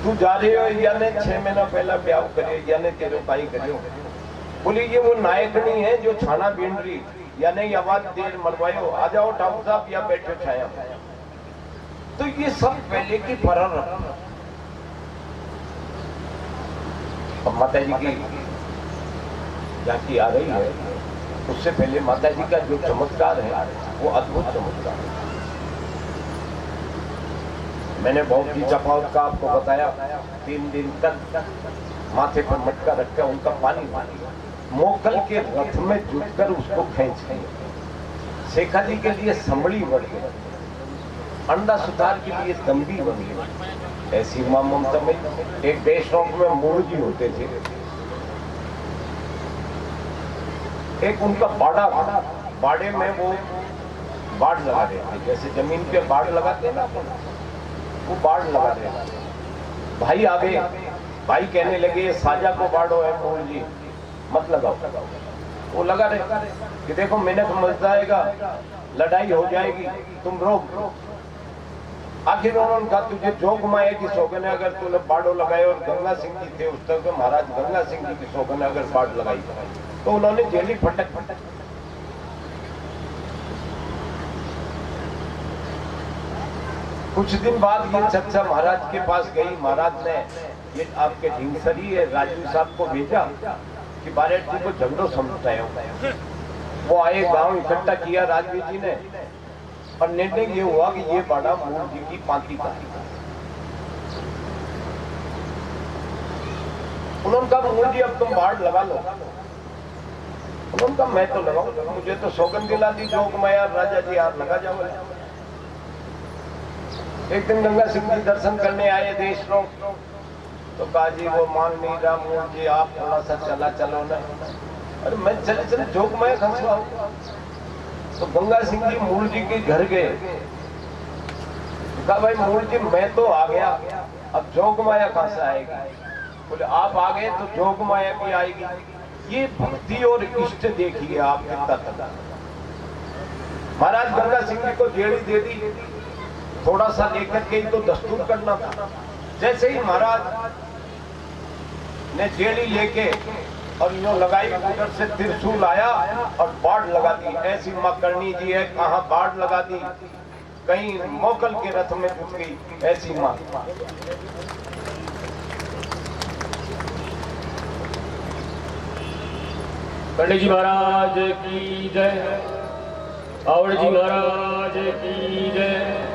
तू जा रहे हो या ने 6 महीना पहला ब्याह करे या ने तेरे काई करियो। बोली ये वो नायकनी है जो छाना बीन रही, या नहीं आवाज देर मरवायो, आ जाओ ठाकुर साहब या बैठे छाया। तो ये सब पहले की परंपरा। अब माता जी की झांकी आ रही है, उससे पहले माता जी का जो चमत्कार है वो अद्भुत चमत्कार है। मैंने बहुत ही चपावत का आपको बताया, 3 दिन तक माथे पर मटका रखकर उनका पानी मोकल के रथ में जुटकर उसको खींच गए। शेखा जी के लिए संबड़ी बढ़ गई, अंडा सुधार के लिए दम्बी बन गई। ऐसी मां ममता में एक देशनोक में मूल जी होते थे, एक उनका बाड़ा, बाड़े में वो बाड़ लगा रहे थे, जैसे जमीन पे बाड़ लगाते हैं ना, वो बाड़ लगा रहे थे। भाई आ गए, भाई कहने लगे ये साजा को बाड़ो है मूल जी, मत लगाओ। वो लगा रहे कि देखो मेहनत मच जाएगा, लड़ाई हो जाएगी, तुम रोक। आखिर उन्होंने कहा तुझे जोग माया की सौगन है अगर तूने बाड़ो लगाए, और गंगा सिंह जी थे उस तक, महाराज गंगा सिंह जी की सौगन है अगर बाड़ लगाई, तो उन्होंने जेली फटक। कुछ दिन बाद ये चर्चा महाराज के पास गई, महाराज ने ये आपके ढींगसरी है राजू साहब को भेजा कि बारेट जी को झगड़ो समझता है। वो आए, गांव इकट्ठा किया राजवीर जी ने, और निर्णय ये हुआ कि ये बाड़ा मूल जी की पांति का। उन्होंने कहा मूल जी अब तुम बाड़ लगा लो। उन्होंने कहा मैं तो लगाऊं, मुझे तो सौगंध दिला दी जोग माया, राजा जी आप लगा जाओ। एक दिन गंगा सिंह जी दर्शन करने आए देशनोक, तो कहा जी वो मान नहीं रहा मूल जी, आप थोड़ा सा चला चलो ना। अरे मैं चले चले जोग माया खसवाऊं। तो गंगा सिंह जी मूल जी के घर गए, कहा भाई मूल जी मैं तो आ गया, अब जोग माया कहां से आएगी? बोले आप आ गए तो जोग माया भी आएगी। ये भक्ति और इष्ट देखिए आप कितना तक। महाराज गंगा सिंह जी को जेड़ी दे दी, थोड़ा सा लेकर के तो दस्तूर करना था। जैसे ही महाराज ने जेड़ी लेके और यूं लगाई, उधर से त्रिशूल आया और बाढ़ लगा दी। ऐसी माँ करनी जी है, कहाँ बाढ़ लगा दी, कहीं मोगल के रथ में घुस गई, ऐसी माँ। पंडित जी महाराज की जय, आवड़ जी महाराज की जय।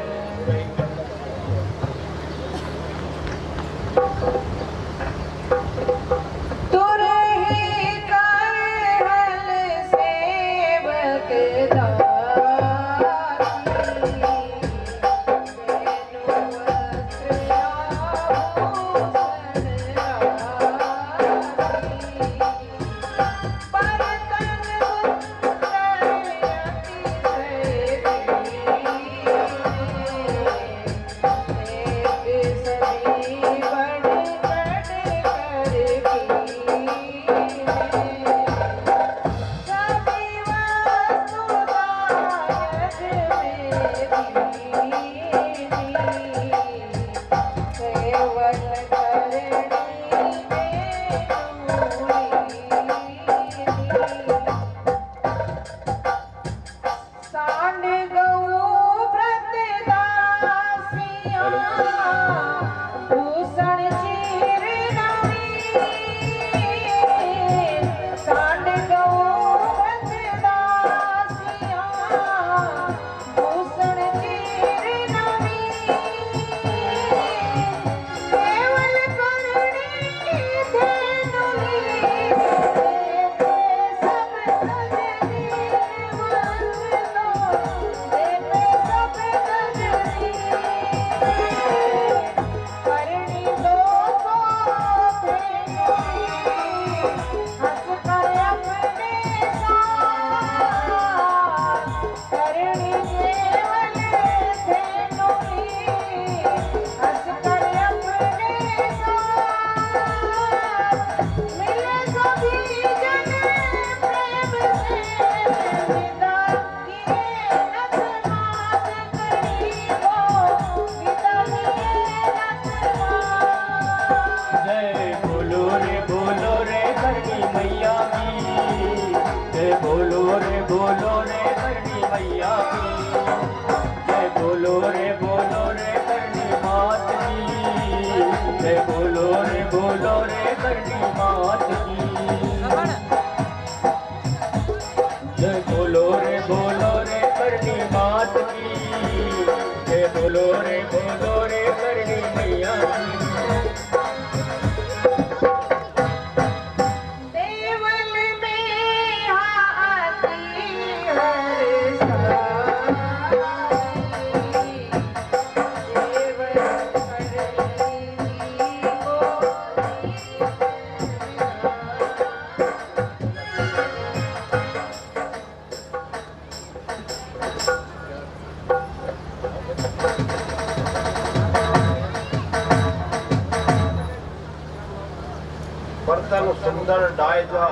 बर्तन सुंदर डायजा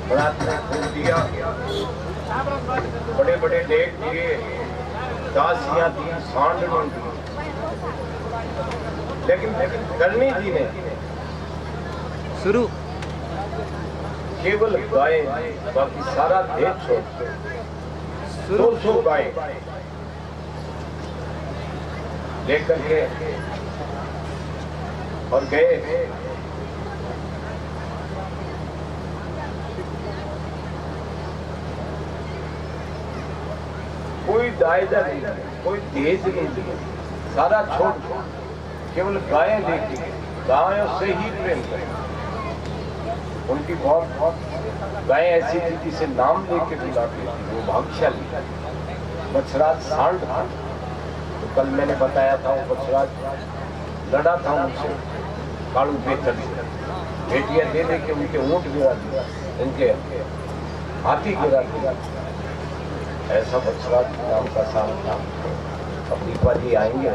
बरात ने खोल दिया, बड़े बड़े डेग दिए, दासियां दी, सांडलों दी। लेकिन करनी जी ने शुरू केवल गाय, बाकी सारा देश छोड़ 200 गाय लेकर के और गए। कोई दायजा नहीं, कोई तेज नहीं, सारा छोड़ केवल गायें लेके, गायों से ही प्रेम करें। उनकी बहुत गायें ऐसी थी जिसे नाम लेके बुलाती थी, वो भाग्यशाली। बछराज सांड था, तो कल मैंने बताया था वो बछराज लड़ा था उनसे, कालू बेहतर बेटियां दे दे के उनके ऊंट गिरा दिया, उनके हाथी गिरा दिया। ऐसा बछराज नाम का सांड था। अब दीपा जी आएंगे,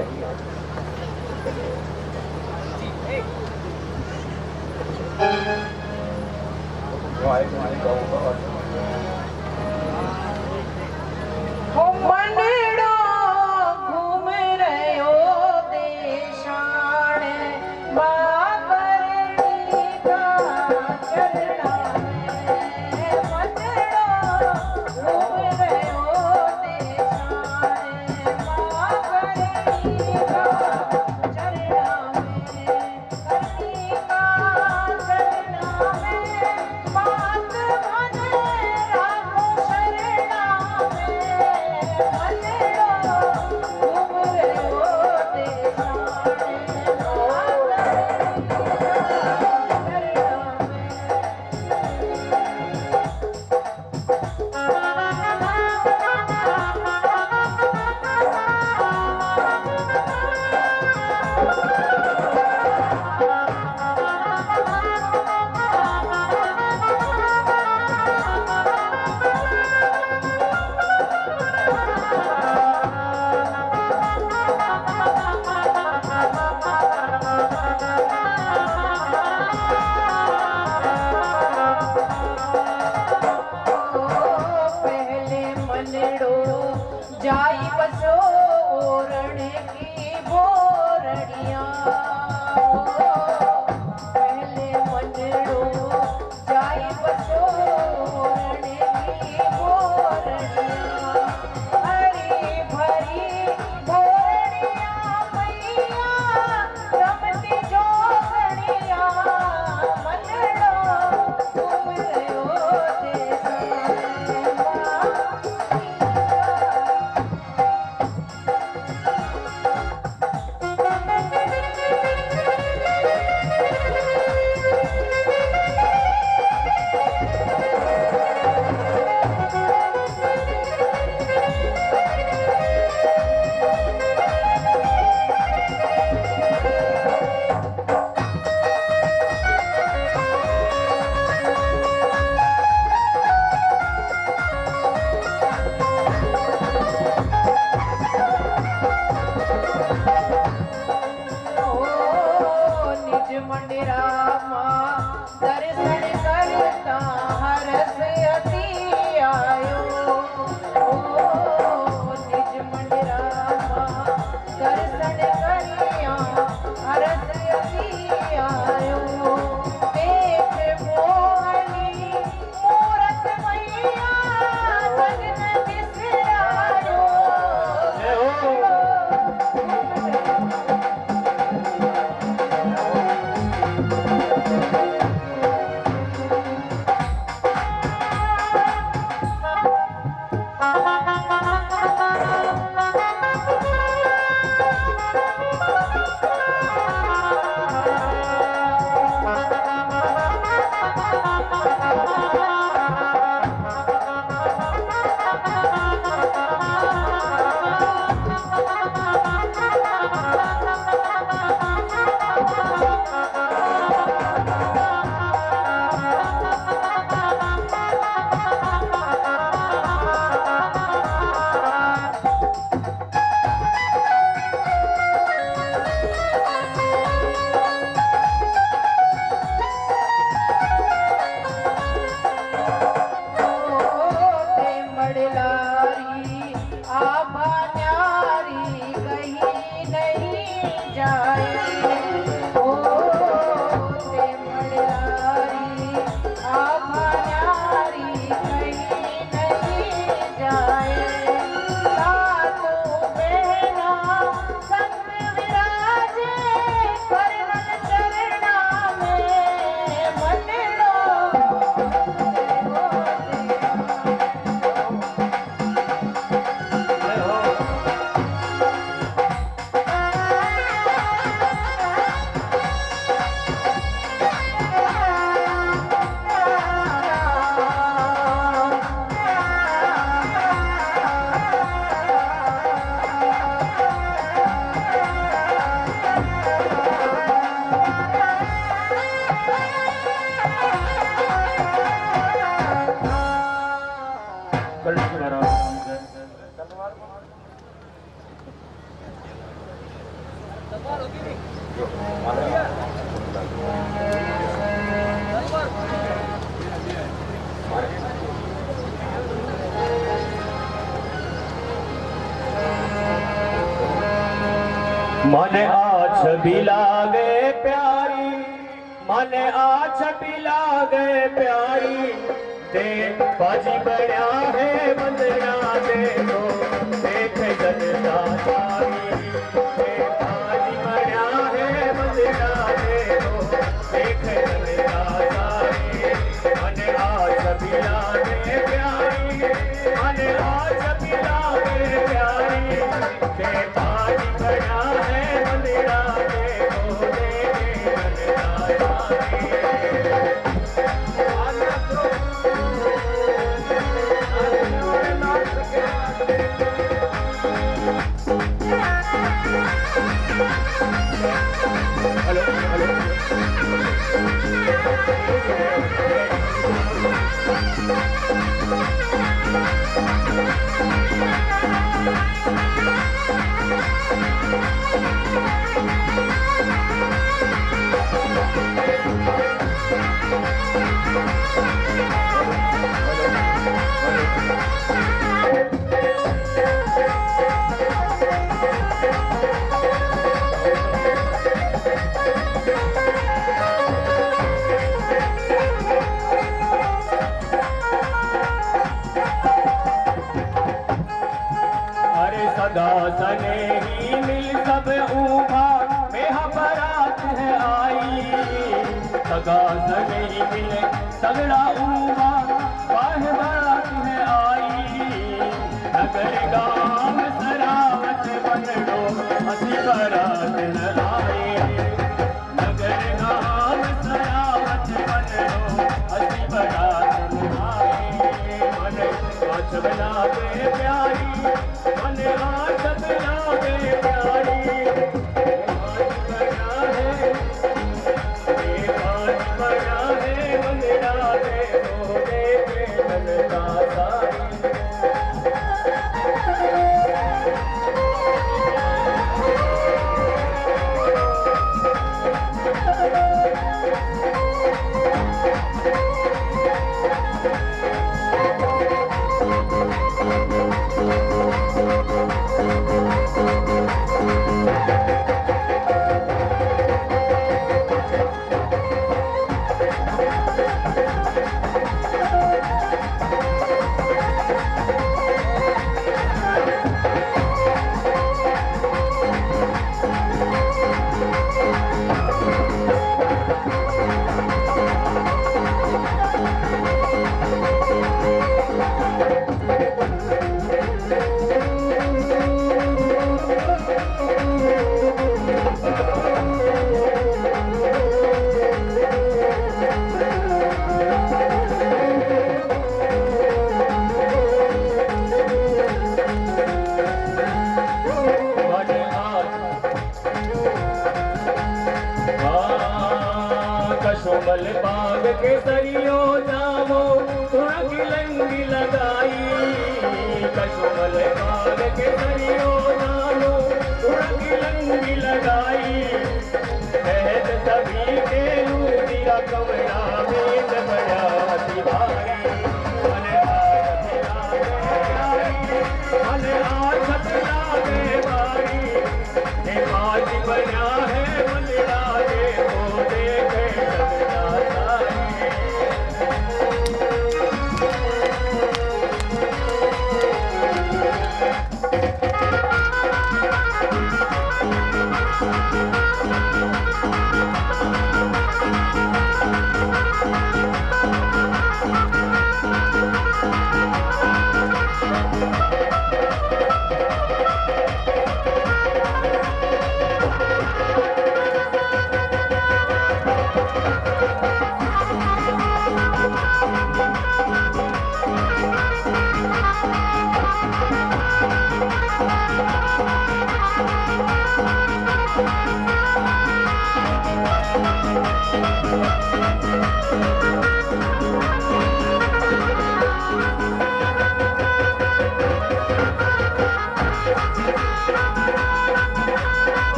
मंडड़ो घूम रहे हो देशान बाबरनी निज मंदिरा मां दर्शन करता हरस अति आयो। निज मंदिरा मां दर्शन करिया हरस अति आयो। देख मोहनी मूरत मैया सजन बिसरायो। मन आ छवि लागे प्यारी, मन आ छवि लागे प्यारी। देख बाजी बढ़िया है बंदना देखो, देख जनता सारी। देख बाजी बढ़िया है बंदना देखो, देख जनता सारी। मन आ छवि लागे प्यारी, मन आ छवि लागे प्यारी। देख बाजी बढ़िया है बंदना देखो, देख जनता सारी। सदा सने ही मिल सब ऊभा में बारात है आई। सदा सने ही मिल सगड़ा ऊभा वाह बारात है आई। नगर गांव सरावत बनडो हंसी बारात न आए। नगर गांव सरावत बनडो हंसी बारात न आए। मन पाछ बनावे प्यारी, मन आज बनावे प्यारी। आज बना है मंदिरा देखो, देखे जनता सारी। कशुमल बाग के सरियो जामो तुरक लंगी लगाई कशुमल बाग के सरियो जामो तुरक लंगी लगाई कहत सभी के लूदिया कमरा में बड़ा भारी मन आज लागे बारी आज बना है मंदिरा दे तो देखे लगना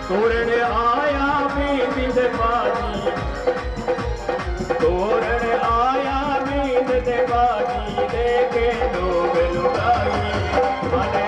तोरण आया बींद पानी तोरण आया बींद पानी देखे लोग लुगाई मन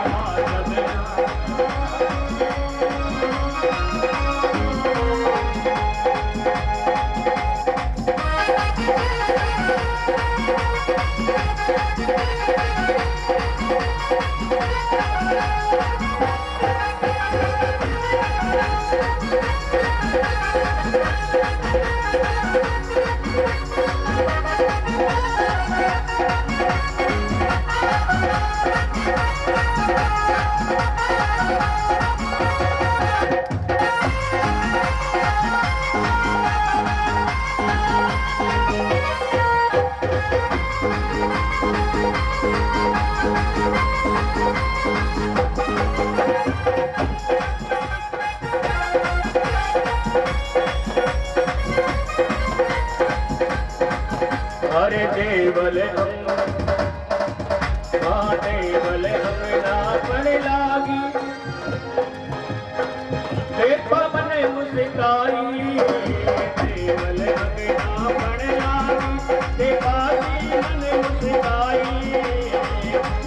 अरे देवल हाँ देवल अपना पर लागी पवन मुस्काई देवल अपना पर लागी बाजी मन मुस्काई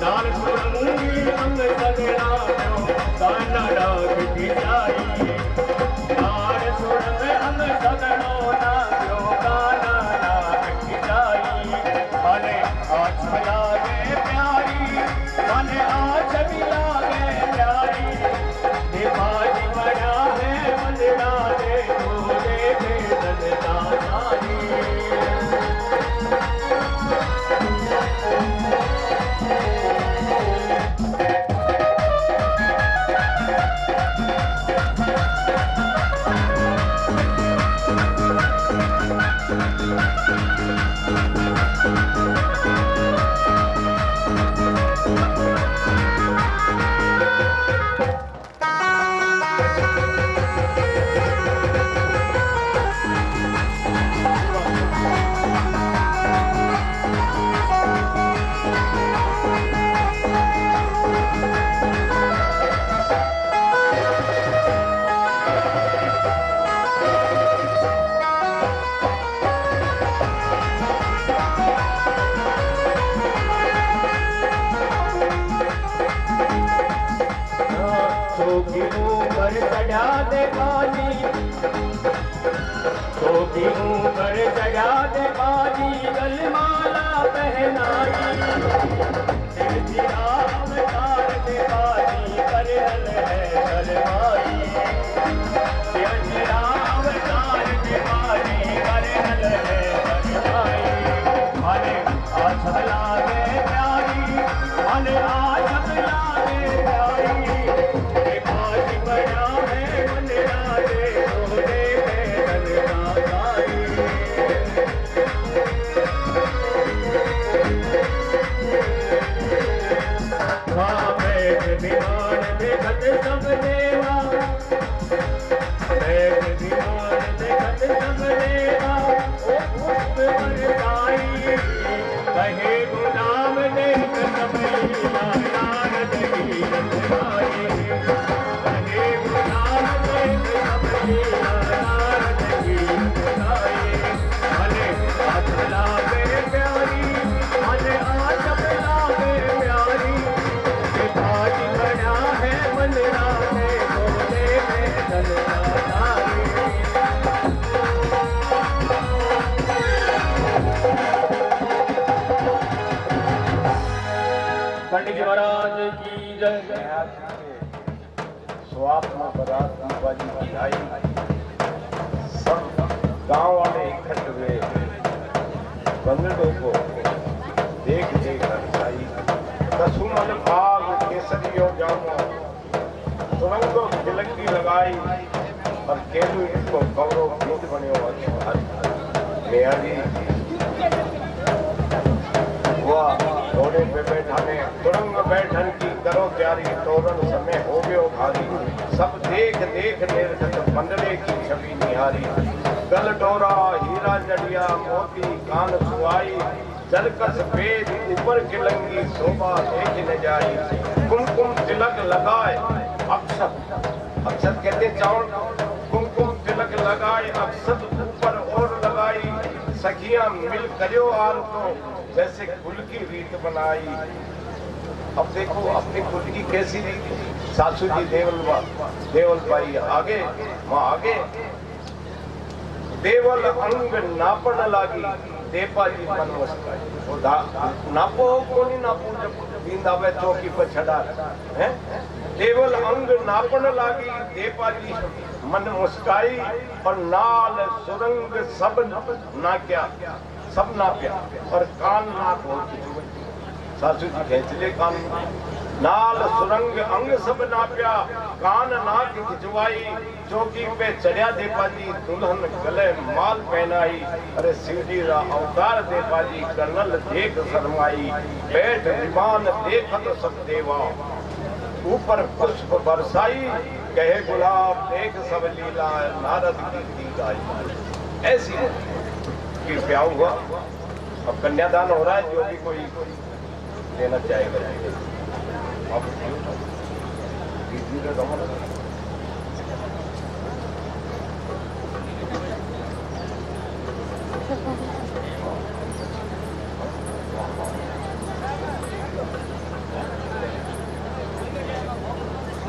नाल सुरूंगी अंग सगड़ा गाना डाक की जाई नाल सुरंग अंग सगड़ो ना गाना आज लागे प्यारी मन आज भी लागे प्यारी बाजी बना है मंदिरा दे तो देखे सजता सारी ऊपर चढ़ा दे बाजी छोटी ऊपर चढ़ा दे बाजी गलमाला पहनाई अवतार दे बाजी करल है गलमाई अवतार दे बाजी करल है गलमाई माने आज लागे प्यारी माने आज लागे प्यारी बड़ा है मंदिरा दे रात में बारात बाजी की आई, सब गांव वाले इकट्ठे हुए, बंगड़ों को देख देख हंसाई। कसुमन भाग केसरियों जामो, तुरंगो तिलकी लगाई, और केलू इसको गौरव गीत बने हुआ घोड़े पे बैठाने तुरंग बैठन की करो प्यारी, तोरण समय हो गयो भारी। सब देख देख निर्घट मंडले की छवि निहारी, गल डोरा हीरा जड़िया मोती कान सुआई, जलकस पेज ऊपर किलंगी शोभा देख न जाई। कुमकुम तिलक लगाए अक्षत, अक्षत कहते चावल, कुमकुम तिलक लगाए अक्षत ऊपर और लगाई। सखियां मिल करो आर को जैसे कुल की रीत बनाई। अब देखो अपनी कुल की कैसी रीत। सासू जी देवल पाई आगे, माँ आगे। देवल अंग नापन लागी, देपा जी मन मुस्काई। नापो को नहीं नापो जब नींद आवे चौकी पर छड़ा है। देवल अंग नापन लागी, देपा जी मन मुस्काई। और नाल सुरंग सब नाक्या, सब नाप्या, और कान नाक हो सासू जी खेच ले कान। नाल सुरंग अंग सब नाप्या, कान नाक खिंचवाई। चौकी पे चढ़िया देपा जी, दुल्हन गले माल पहनाई। अरे शिवजी रा अवतार देपा जी, कर्नल देख शर्माई। बैठ विमान देखत सब देवा, ऊपर पुष्प बरसाई। कहे गुलाब देख सब लीला, नारद की गाई। ऐसी कि ब्याह हुआ, अब कन्यादान हो रहा है। जो भी कोई देना चाहेगा अब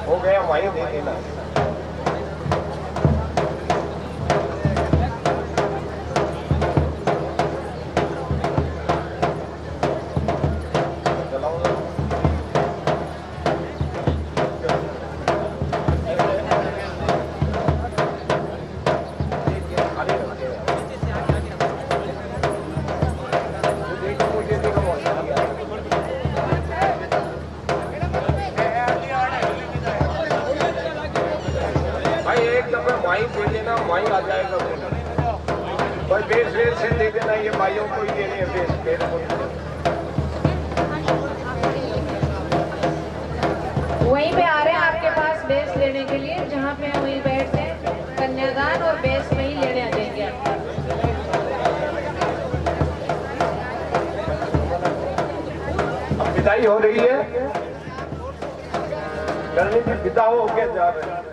हो गया, वहीं दे देना। वहीं आ जाएगा। कोई बेस वेस से दे देना, ये भाइयों को ही देने हैं बेस, मेरे को वहीं पे आ रहे हैं आपके पास बेस लेने के लिए, जहाँ पे हम वहीं बैठते हैं। कन्यादान और बेस वहीं लेने आ जाएंगे। अब विदाई हो रही है, करनी की विदा हो के जा रहे हैं।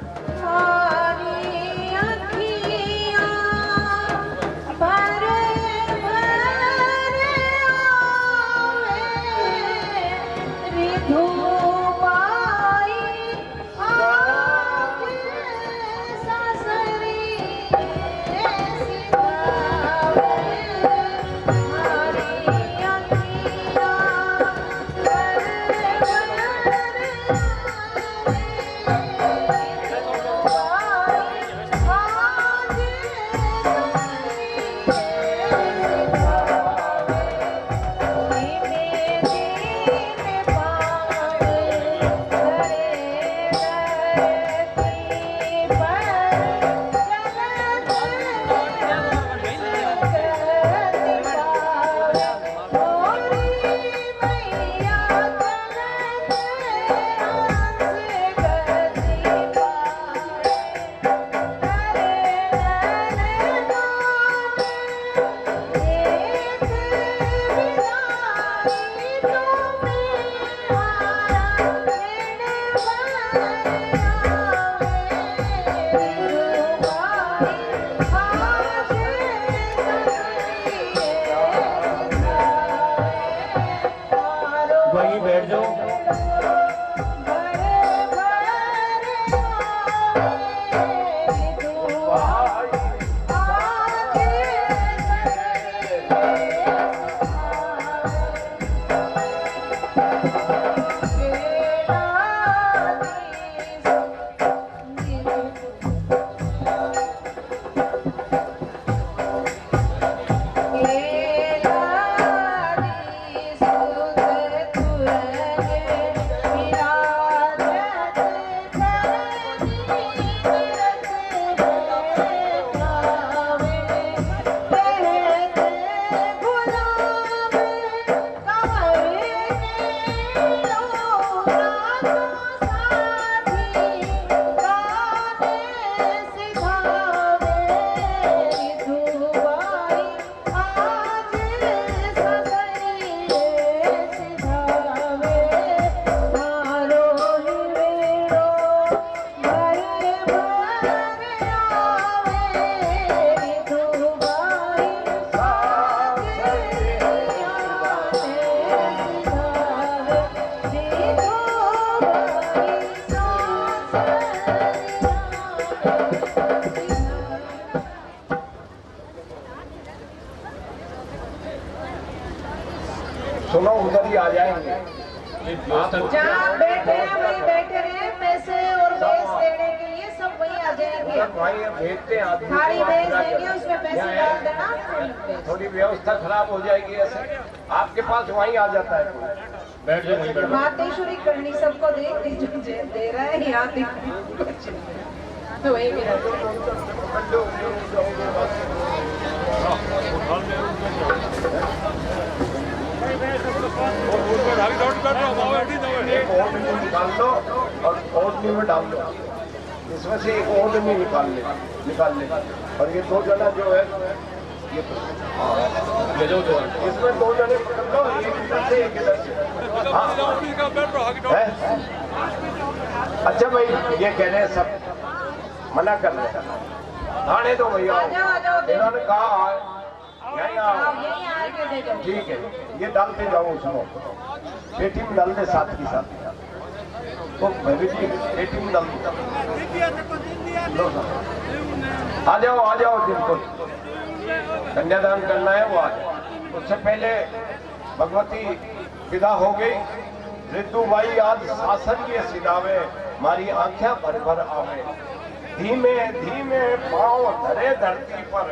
सुनो उधर ही आ जाएंगे। जहाँ आप बैठे हैं वहीं बैठे रहे, पैसे और बेच देने के लिए सब वहीं आ जाएंगे। वहीं भेजते हैं आदमी को, थाली आप बेच पूरा देंगे, करें। उसमें पैसे यहाँ डाल है, देना। थोड़ी व्यवस्था खराब हो जाएगी ऐसे। आपके पास वहीं आ जाता है कोई। बैठ जाओ वहीं बैठ जाओ। मातेश्वरी करनी सबको दे रहा है यहाँ तो वही मेरा एक और नींबू निकाल लो और नींबू डाल दो, इसमें से एक और नींबू निकाल ले। और ये दो जना जो है ये ले जाओ दो, इसमें दो जने पकड़ लो, एक इधर से एक इधर से। हाँ है? अच्छा भाई ये कह रहे हैं सब मना कर रहे आने दो भैया, आ जाओ इन्होंने कहा यहीं आओ। आप यहीं आके दे जाओ। ठीक है, ये डालते जाओ उसमें, पेटी में डाल दे साथ ही साथ। तो भैरवी जी पेटी में डाल दो। आ जाओ जिनको कन्यादान करना है वो आ जाओ। उससे पहले भगवती विदा हो गई। ऋतुबाई आज शासन के सिदावे मारी आंखें भर भर आवे। धीमे धीमे पांव धरे धरती पर,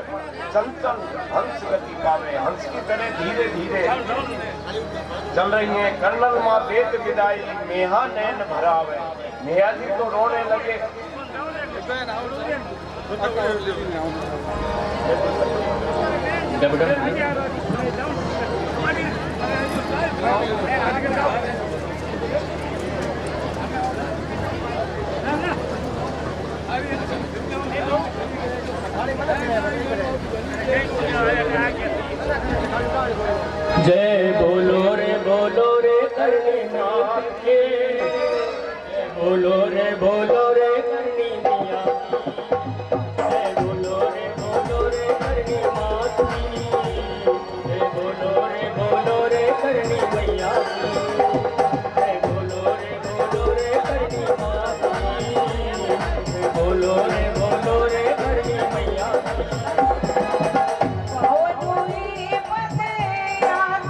चंचल हंस गति पावे। हंस की तरह धीरे धीरे चल रही है। कर्नल माँ देत विदाई, मेहा नैन भरावे। मेहा जी तो रोने लगे। जय बोलो रे करनी नाथ के, जय बोलो रे करनी मिया की, जय बोलो रे करनी मात की, जय बोलो रे करनी मैया की, जय बोलो रे करनी मात की, जय बोलो रे करनी मैया की। बहुत हुई पते रात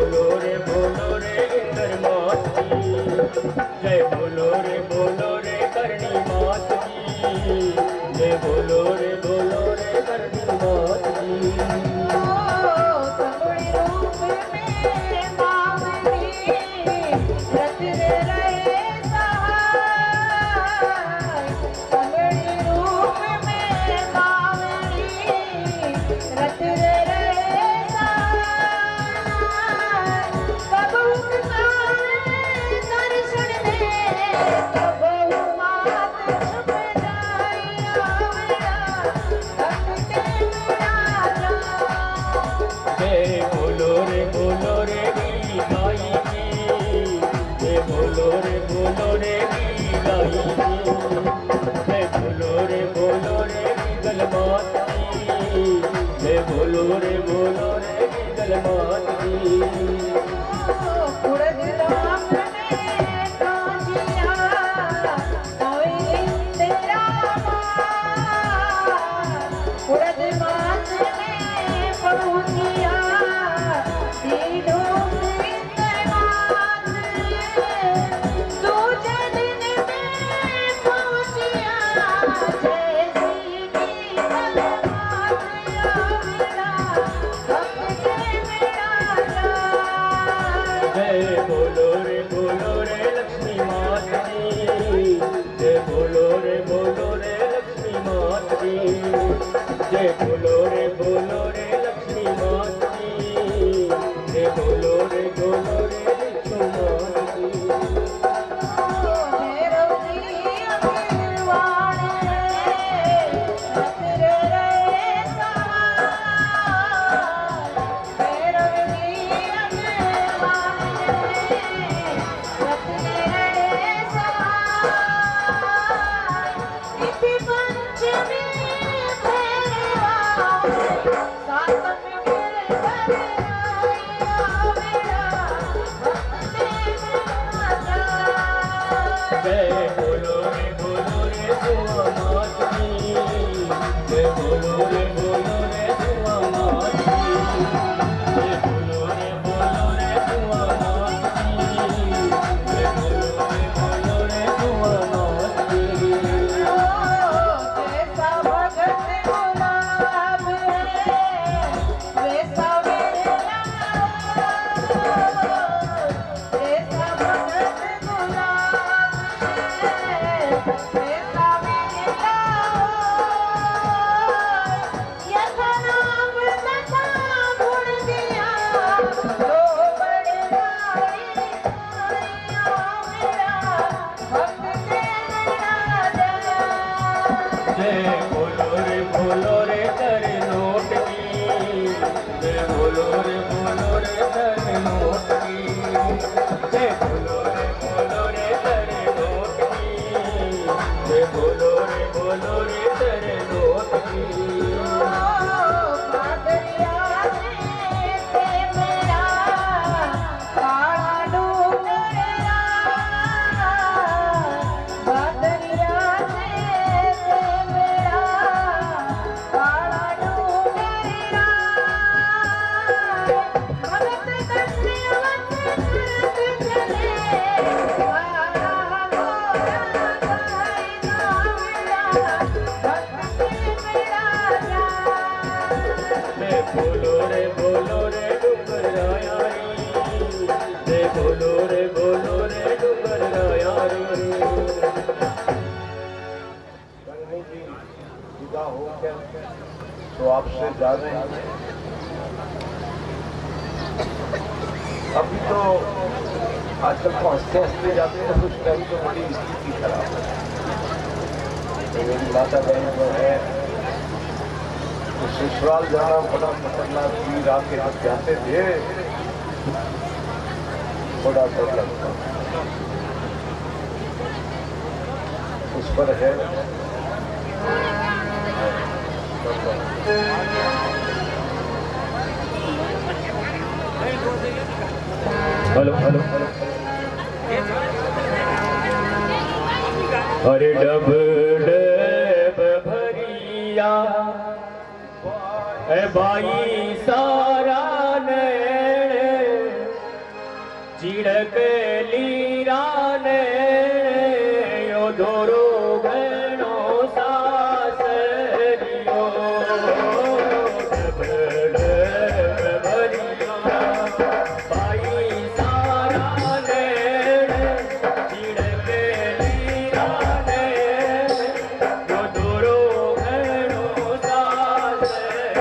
बोलो रे इंद्र मात की जय बोलो रे करणी मात की जय बोलो रे करणी मात की कमल रूप में बावली रत रहे सहाय कमल रूप में बावली रत रहे सहाय कबूत का दर्शन दे कबू मात छुप जाई आवेला भक्त मेरा जय बोलो रे गी गाई की जय बोलो रे गी गाई की जय बोलो रे गल मात की जय बोलो रे गल मात की उड़द राम ने कांजिया कोई तेरा उड़द मात ने पहुंचिया दीनों मात दूजे दिन में पहुंचिया जैसी की मात मेरा भक्त के मेरा जय बोलो रे लक्ष्मी मात की जय बोलो रे लक्ष्मी मात की जय बोलो रे लक्ष्मी मात की जय बोलो रे लक्ष्मी मात की भैरव जी अग्रवाण रत रहे सहाय भैरव जी अग्रवाण रत रहे सहाय तिथि पंचमी भैरवा सातम गिरधर आया मेरा भक्त मेरा जय बोलो रे सुआ मात की जय बोलो रे सुआ मात की जय बोलो रे सुआ मात की जय बोलो रे सुआ मात की जैसा भगत गुलाब है वैसा मेरा जैसा भगत गुलाब है वैसा मेरा यथा नाम तथा गुण दिया तो बड़े भाई मेरा भक्त तेरा जय जय बोलो रे कर नोट की जय बोलो रे कर नोट की जय बोलो रे कर नोट की जय बोलो रे कर नोट की बादरिया से मेरा काला डूंगरा बादरिया से मेरा काला डूंगरा भगत कन्यावत करत चले काला मोरा गाई गावला भक्त मेरा जा जय बोलो रे डुंगर रायारी जय बोलो रे डुंगर रायारी करणी जी विदा होकर तो आपसे जा रहे हैं। अभी तो आजकल तो हंसते हंसते जाते हैं, कुछ टाइम तो बड़ी स्थिति खराब है। तो मेरी माता बहन जो है तो ससुराल जाना बड़ा खतरनाक चीज, आके जब जाते थे बड़ा डर लगता। उस पर है हेलो अरे डब डब भरिया ए बाई सारा नैण चिड़क लीरा ने यो धोरो घणो सासरियो डबल भरिया भाई सारा ने चिड़क लीरा ने यो धोरो घणो सासरियो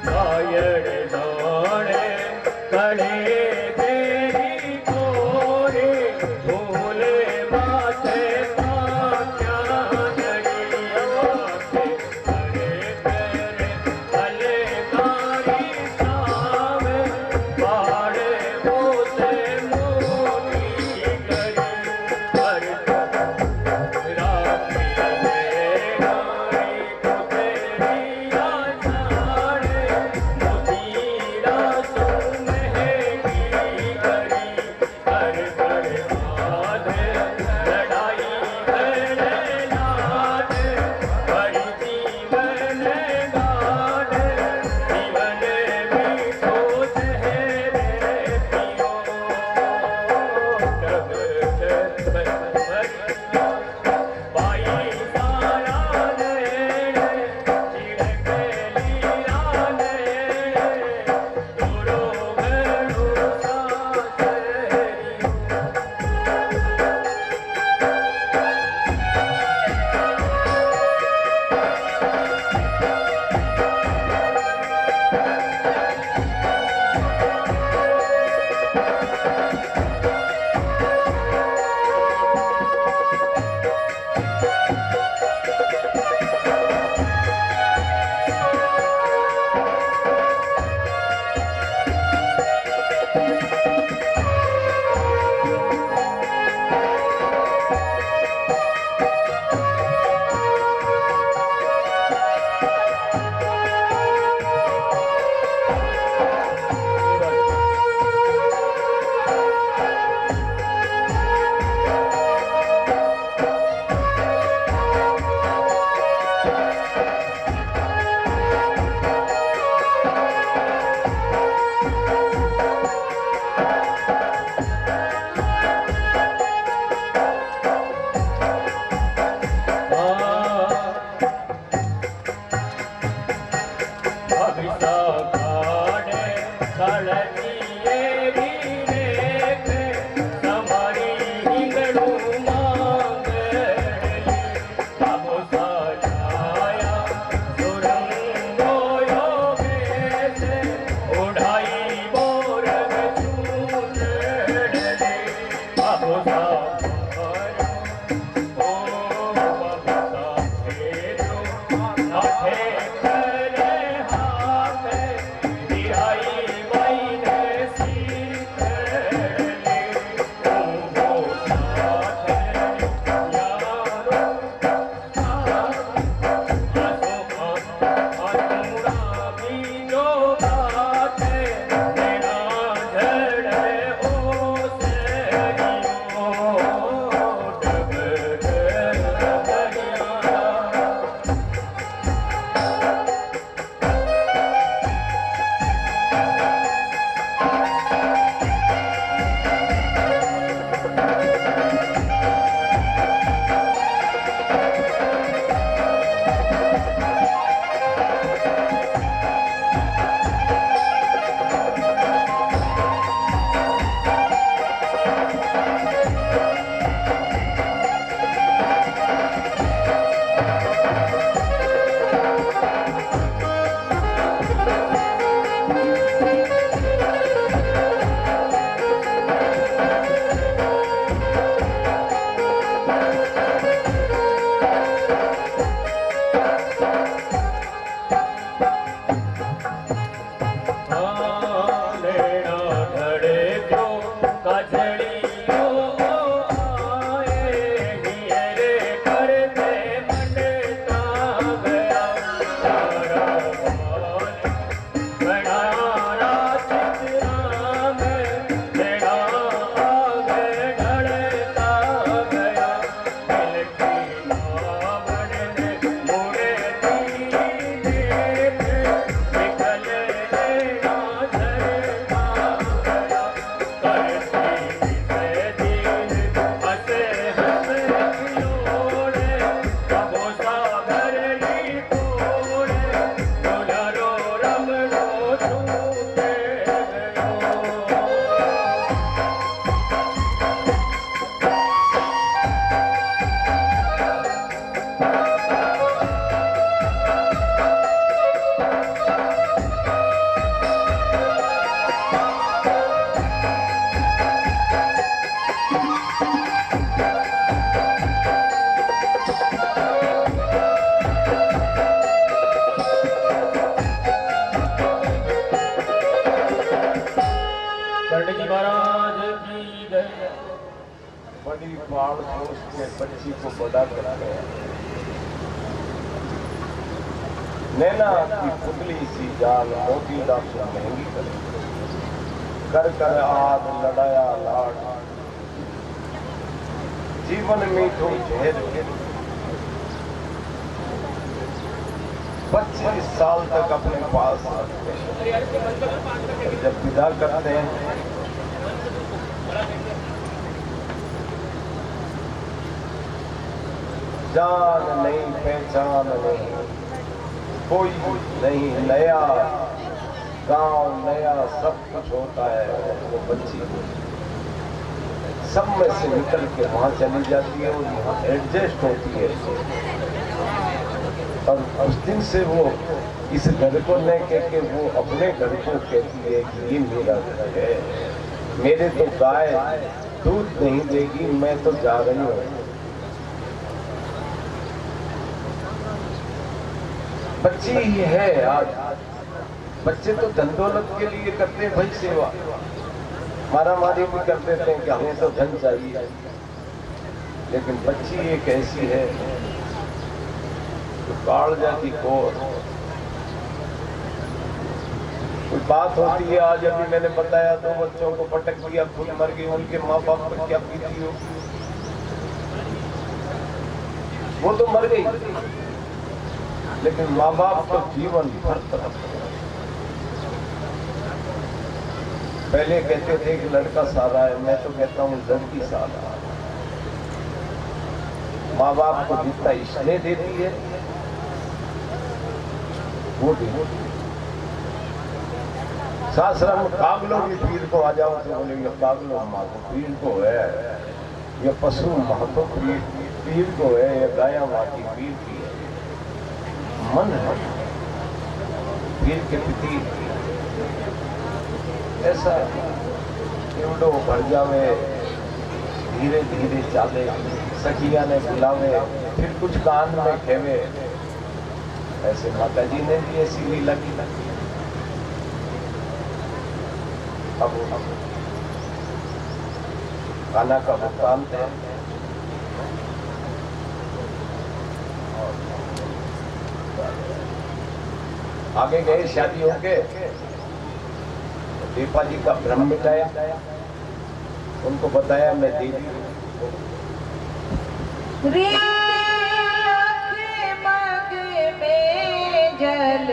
कायड़ दाणे कड़े तेरी कोरे भूले माथे पाक्या नड़िया माथे करे करे भले कारी सावे पाड़े बोसे मोटी करी हर राखी नारी को तेरी आछाड़े मोतीरा सुनहरी करी हर कर आधे लड़ाई बड़े लाड बड़ी जीवन गाढ़ जीवन मीठो चेहरे पियो तब भाई सारा ने चिड़क लीरा ने दोरो घणो सासरियो महाराज की जय। बड़ी बाढ़ पोस के बच्ची को बड़ा करा गया। नैना की पुतली सी जान मोती दास महंगी कर कर आद लड़ाया लाड। जीवन मीठो झेल 25 साल तक अपने पास रखते हैं। जब विदा करते हैं जान नहीं पहचान नहीं, कोई नहीं नया, गांव नया, सब कुछ होता है। वो बच्ची सब में से निकल के वहां चली जाती है और यहाँ एडजस्ट होती है। और उस दिन से वो इस घर को नहीं कह के वो अपने घर को कहती है कि ये मेरा घर है, मेरे तो गाय दूध नहीं देगी, मैं तो जा रही हूँ। बच्ची ही है आज। बच्चे तो धन दौलत के लिए करते हैं भाई सेवा, मारा मारी भी कर देते हैं कि हमें तो धन चाहिए। लेकिन बच्ची एक ऐसी है तो कालजा की कोर। कोई बात होती है, आज अभी मैंने बताया 2 बच्चों को पटक दिया, खुद मर गई, उनके माँ बाप पर क्या बीती हो। वो तो मर गई लेकिन माँ बाप तो जीवन भर तरफ। पहले कहते थे कि लड़का सारा है, मैं तो कहता हूँ लड़की सारा। माँ बाप को जितना स्नेह देती है वो देती। सासरा में कागलों की पीर को आ जाओ तो बोले ये कागलो माँ को पीर को है, ये पशु माँ को पीर को है, ये गाया माँ की पीर की है। मन है पीर के प्रति ऐसा एवडो भर जावे, धीरे धीरे चाले, सखिया ने बुलावे, फिर कुछ कान में खेवे। ऐसे माता जी ने भी ऐसी लीला की। अब खाना का भुगतान है। आगे गए शादी होके, दीपा जी का भ्रम मिटाया, उनको बताया मैं देवी रे मग में जल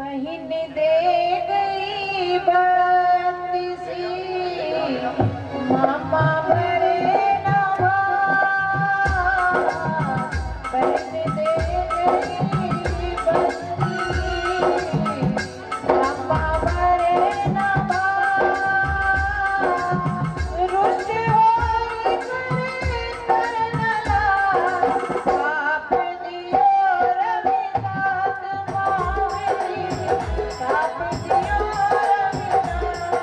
बहन दे गई बत्ती सी मामा मरे नवा बहन दे गई बत्ती मामा मरे नवा रुष्ट होई करे करनला पाप दियो रविदास मावेली पाप दियो रविदास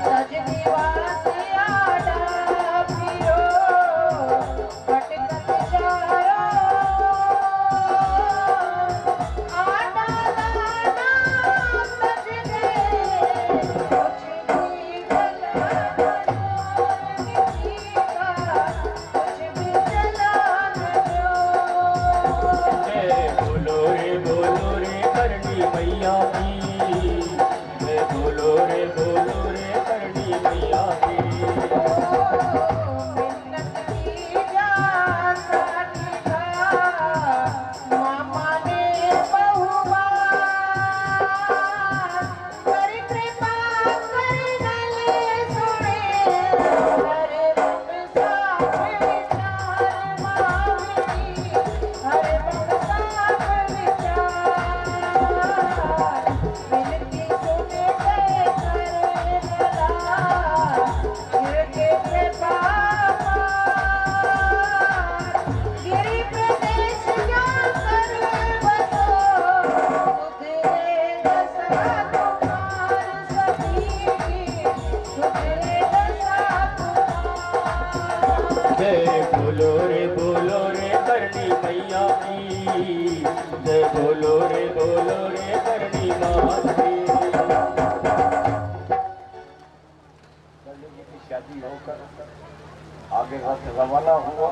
सजनी वासिया डापियो भटकत जारो आटा दाना सज गए कुछ भी भला न किया कुछ भी चला न जय बोलो रे करनी मैया की जय बोलो रे करनी मैया की मिन्नत की जा साथी का मामा ने बहुआ कर कृपा कर गले सुने हर वक्त साफ विचार मावली हर वक्त साफ विचार विनती सुने गए करनला गिरके कृपा गिरी प्रदेश क्या पर्वतो सुधरे दशा कुमार सभी सुधरे दशा कुमार जय बोलो रे करनी मैया की जय बोलो रे करनी माँ की लड़की की शादी होकर आगे हाथ रवाना हुआ।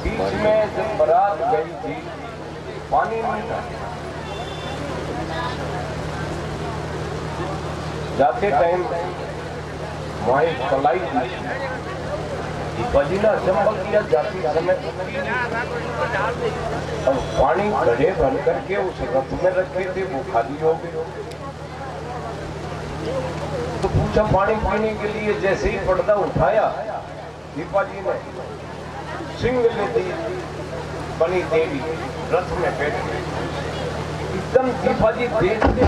बीच में जब बारात गई थी पानी नहीं था। जाते टाइम वहाँ एक कलाई थी बजीना चंबल किया जाती समय अब पानी गड्ढे भर करके उस रथ में रखे थे वो खाली हो गई। तो पूछा पानी पीने के लिए जैसे ही पर्दा उठाया दीपा जी ने सिंह लेती बनी देवी रथ में बैठ गई। एकदम दीपा जी देखते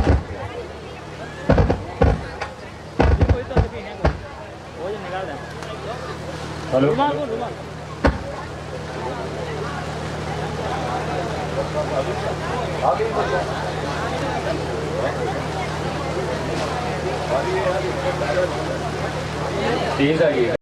हेलो आगे बढ़ो। ठीक है